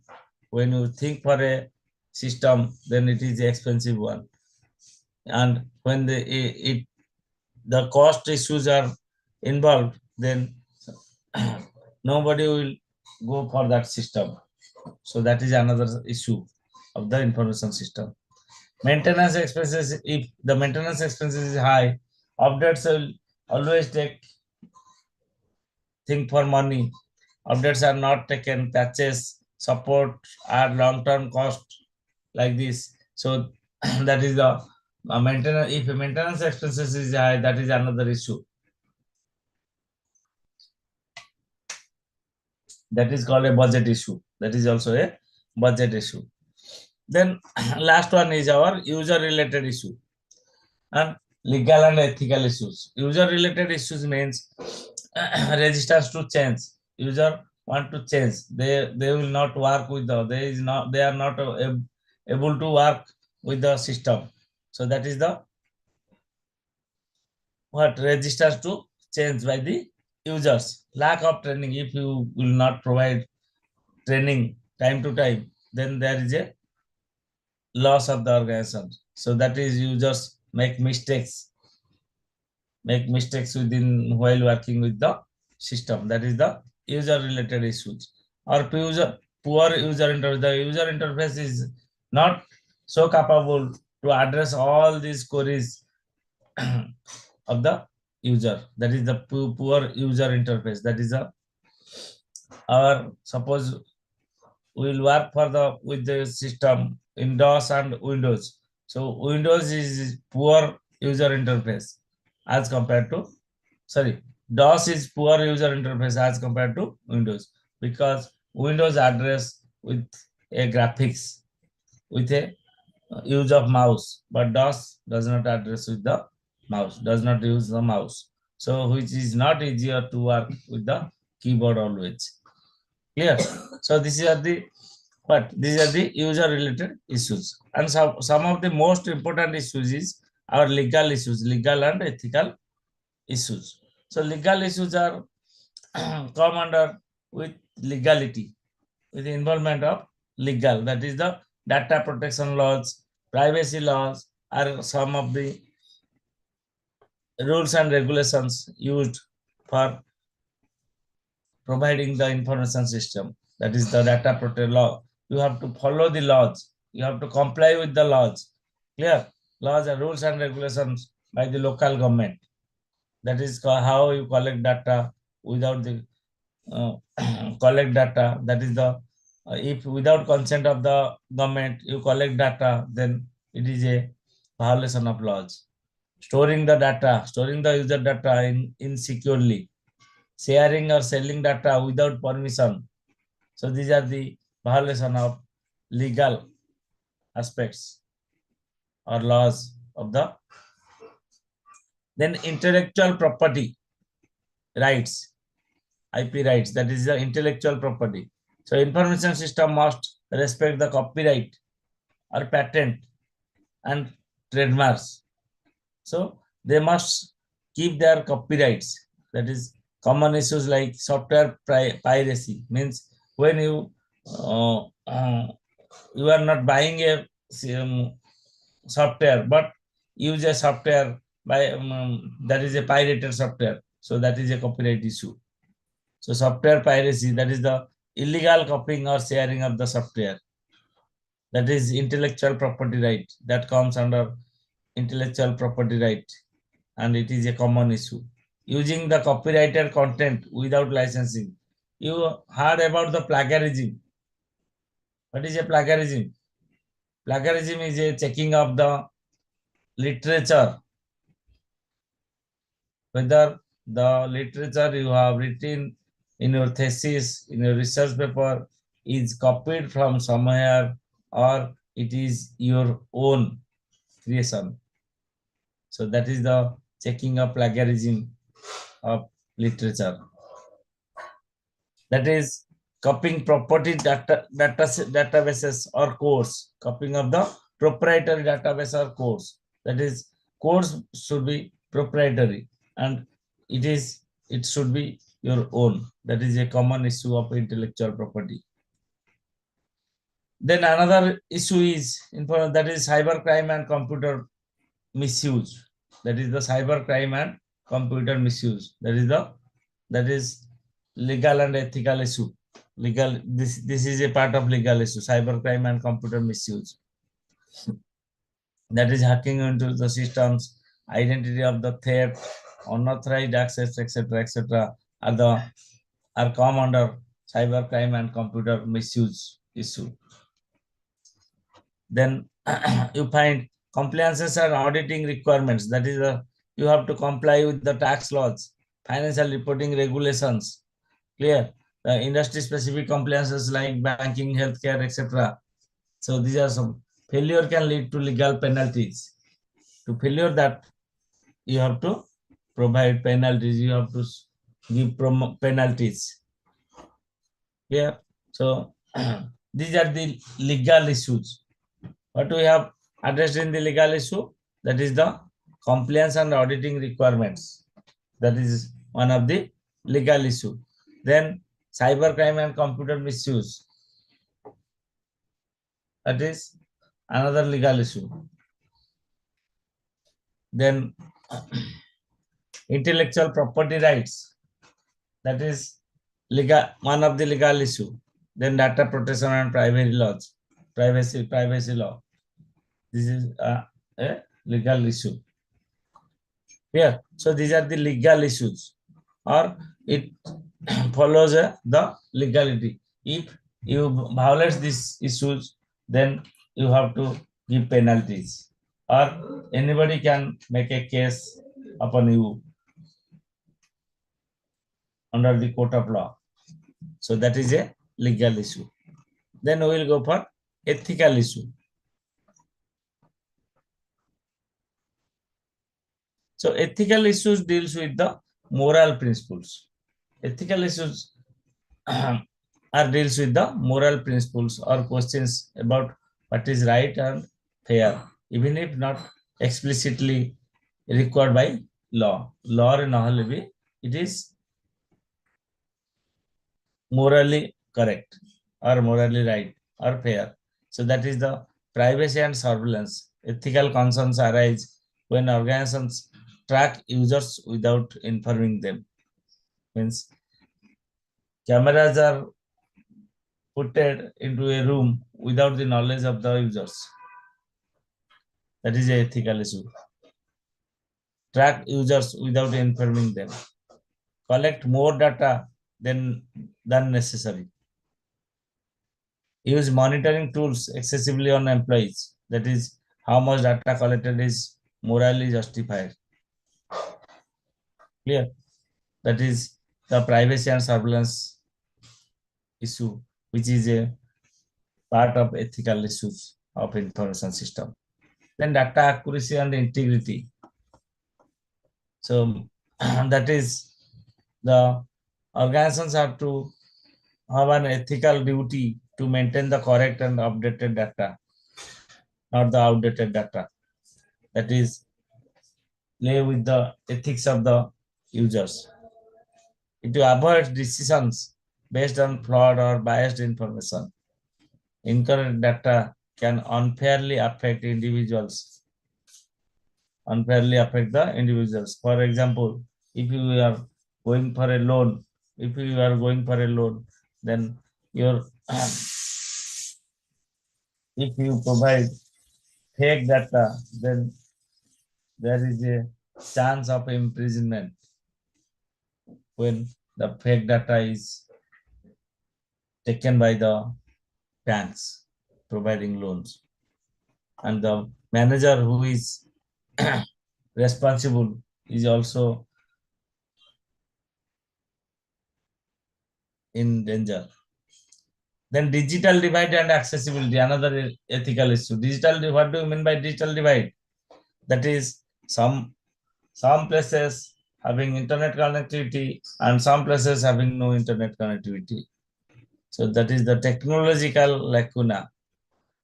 when you think for a system, then it is the expensive one. And when the cost issues are involved, then nobody will go for that system. So that is another issue of the information system. Maintenance expenses, if the maintenance expenses is high, updates will always think for money. Updates are not taken, patches, support are long-term cost like this. So that is the maintenance. If maintenance expenses is high, that is another issue. That is called a budget issue. That is also a budget issue. Then last one is our user-related issue and legal and ethical issues. User-related issues means resistance to change. User want to change. They will not work with they are not able to work with the system. So that is the resistance to change by the users. Lack of training. If you will not provide training time to time, then there is a loss of the organization. So that is users make mistakes within while working with the system. That is the user related issues. Or poor user interface. The user interface is not so capable to address all these queries of the user. That is the poor user interface. That is or suppose we will work with the system in DOS and Windows. So Windows is poor user interface as compared to DOS is poor user interface as compared to Windows, because Windows address with a graphics, with a use of mouse, but DOS does not address with the mouse, does not use the mouse. So which is not easier to work with the keyboard always. Clear? So these are the user related issues, and some of the most important issues is our legal issues, legal and ethical issues. So legal issues are come under with legality, with the involvement of legal, that is the data protection laws, privacy laws are some of the rules and regulations used for providing the information system, that is the data protection law. You have to follow the laws, you have to comply with the laws. Clear? Laws and rules and regulations by the local government. That is how you collect data without the collect data. That is the if without consent of the government you collect data, then it is a violation of laws. Storing the data, storing the user data insecurely, sharing or selling data without permission. So these are the violation of legal aspects or laws of the. Then intellectual property rights, IP rights, that is the intellectual property. So information system must respect the copyright or patent and trademarks. So they must keep their copyrights. That is common issues like software piracy, means when you you are not buying a software but use a software by that is a pirated software, so that is a copyright issue. So software piracy, that is the illegal copying or sharing of the software, that is intellectual property right, that comes under intellectual property right, and it is a common issue. Using the copyrighted content without licensing. You heard about the plagiarism. What is a plagiarism? Plagiarism is a checking of the literature, whether the literature you have written in your thesis, in your research paper, is copied from somewhere or it is your own creation. So that is the checking of plagiarism of literature. That is copying property databases or codes, copying of the proprietary database or codes. That is, codes should be proprietary and it should be your own. That is a common issue of intellectual property. Then another issue is that is cybercrime and computer misuse. That is the cybercrime and computer misuse. That is legal and ethical issue. Legal, this is a part of legal issue, cybercrime and computer misuse. That is hacking into the systems, identity of the theft, unauthorized access, etc., are come under cybercrime and computer misuse issue. Then you find compliances and auditing requirements. That is you have to comply with the tax laws, financial reporting regulations. Clear? The industry specific compliances like banking, healthcare, etc. So these are some. Failure can lead to legal penalties. To failure that, you have to provide penalties. You have to give penalties. Yeah. So these are the legal issues. What we have addressed in the legal issue, that is the compliance and auditing requirements. That is one of the legal issue. Then cybercrime and computer misuse. That is another legal issue. Then intellectual property rights. That is one of the legal issue. Then data protection and privacy laws. Privacy law. This is a legal issue. Here, so these are the legal issues, or it follows the legality. If you violate these issues, then you have to give penalties, or anybody can make a case upon you. under the court of law. So that is a legal issue. Then we will go for ethical issue. So ethical issues deals with the moral principles. Ethical issues are deals with the moral principles or questions about what is right and fair, even if not explicitly required by law. Law it is morally correct or morally right or fair. So that is the privacy and surveillance. Ethical concerns arise when organizations track users without informing them. Means cameras are put into a room without the knowledge of the users. That is an ethical issue. Track users without informing them. Collect more data than necessary. Use monitoring tools excessively on employees. That is how much data collected is morally justified. Clear? That is the privacy and surveillance issue, which is a part of ethical issues of information system. Then data accuracy and integrity. So that is the organizations have to have an ethical duty to maintain the correct and updated data, not the outdated data. That is lay with the ethics of the users. To avoid decisions based on flawed or biased information. Incorrect data can unfairly affect individuals. For example, if you are going for a loan, then your if you provide fake data, then there is a chance of imprisonment when the fake data is taken by the banks providing loans. And the manager who is responsible is also in danger. Then digital divide and accessibility, another ethical issue. What do you mean by digital divide? That is some places having internet connectivity and some places having no internet connectivity. So that is the technological lacuna.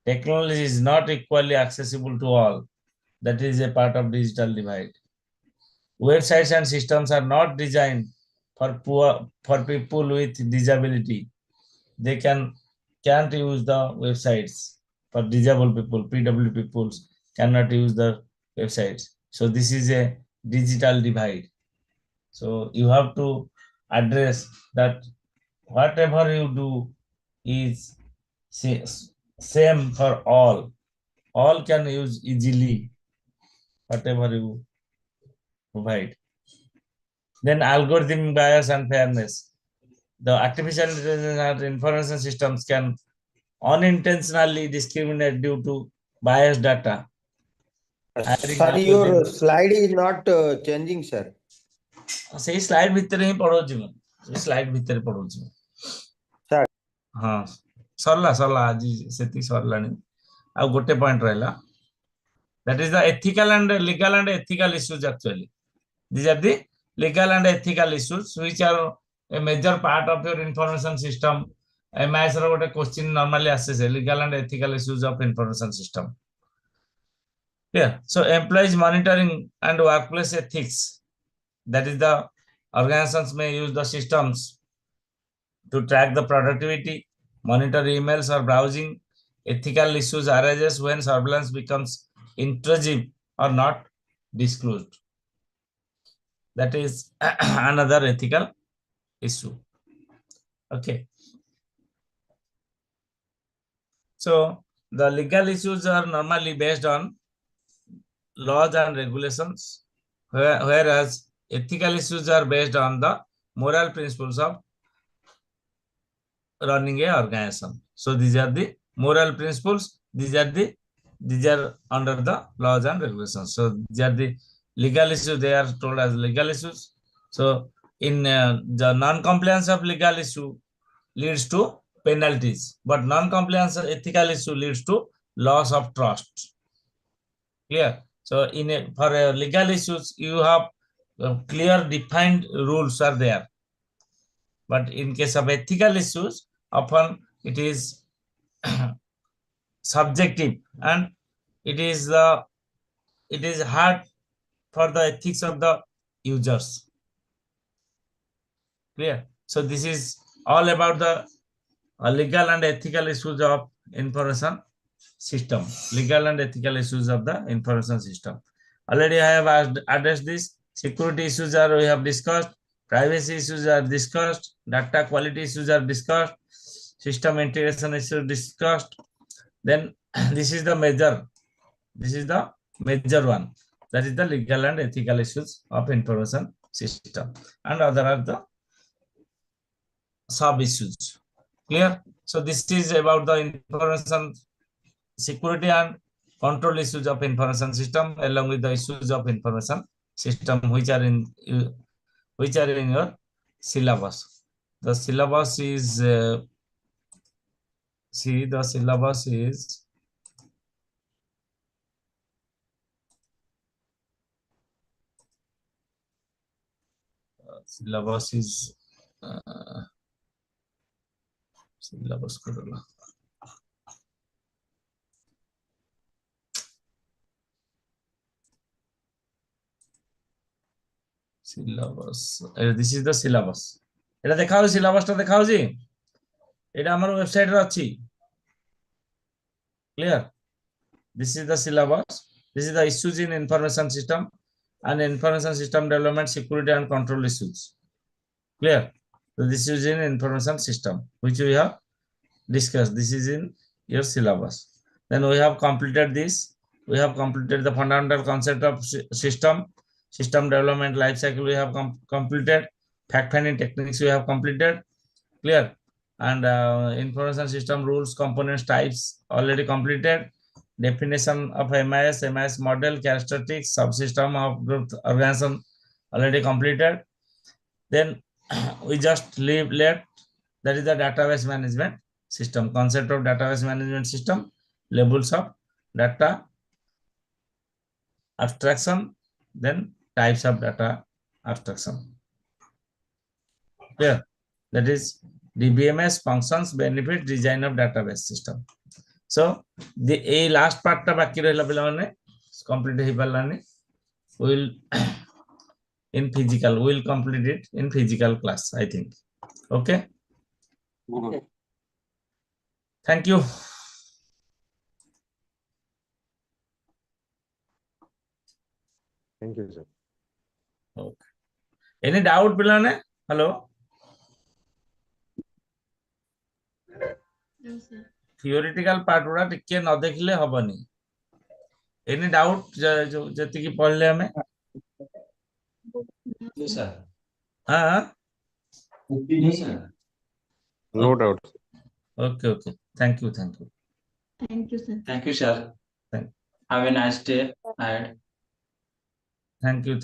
Technology is not equally accessible to all. That is a part of digital divide. Websites and systems are not designed for people with disability. They can't use the websites. For disabled people, PW people cannot use the websites. So this is a digital divide. So you have to address that whatever you do is same for all. All can use easily whatever you provide. Then algorithm bias and fairness. The artificial intelligence and information systems can unintentionally discriminate due to biased data. Sir, your slide is not changing, sir. Say slide ଭିତରେ ହିଁ ପଢଉଛି ମୁଁ. Slide ଭିତରେ ପଢଉଛି ମୁଁ. Sir. ହଁ ସରିଲା ଆଜି ସେତିକି ସରିଲାଣି. ଆଉ ଗୋଟେ ପଏଣ୍ଟ ରହିଲା. That is the ethical and legal and ethical issues actually. These are the legal and ethical issues which are a major part of your information system. MIS ର ଗୋଟେ question normally asks legal and ethical issues of information system. Yeah. So employees monitoring and workplace ethics. That is the organizations may use the systems to track the productivity, monitor emails or browsing. Ethical issues arises when surveillance becomes intrusive or not disclosed. That is another ethical issue. Okay. So the legal issues are normally based on laws and regulations, whereas ethical issues are based on the moral principles of running an organization. So these are the moral principles. These are under the laws and regulations. So these are the legal issues. They are told as legal issues. So in the non-compliance of legal issue leads to penalties, but non-compliance of ethical issue leads to loss of trust. Clear? So for legal issues, you have clear defined rules are there. But in case of ethical issues, often it is subjective and it is hard for the ethics of the users. Clear? So this is all about the legal and ethical issues of information system. Legal and ethical issues of the information system. Already I have addressed this. Security issues are we have discussed. Privacy issues are discussed. Data quality issues are discussed. System integration issues discussed. Then this is the major. This is the major one. That is the legal and ethical issues of information system. And other are the sub issues. Clear? So this is about the information security and control issues of information system along with the issues of information system which are in your syllabus. The syllabus is syllabus is syllabus করলা syllabus this is the syllabus এটা দেখাও syllabusটা দেখাও জি এটা আমার ওয়েবসাইটে আছে clear this is the syllabus this is the issues in information system and information system development security and control issues clear so this is in information system which we have discussed this is in your syllabus then we have completed this we have completed the fundamental concept of system development life cycle we have completed fact finding techniques we have completed clear and information system rules components types already completed definition of MIS model characteristics subsystem of group organization already completed then we just leave left that is the database management system concept of database management system levels of data abstraction then types of data abstraction clear that is DBMS functions benefits design of database system so the last part ta baki rahila pila mane complete he parlani will in physical we will complete it in physical class I think okay thank you Thank you, sir. okay any doubt pilane hello No, sir. theoretical part ura tikke न देखिले हबनी any doubt जति की पढ़ले हमें No, sir. हाँ No, sir. No doubt. okay thank you Thank you, sir. Thank you, sir. Thank- Have a nice day ahead. thank you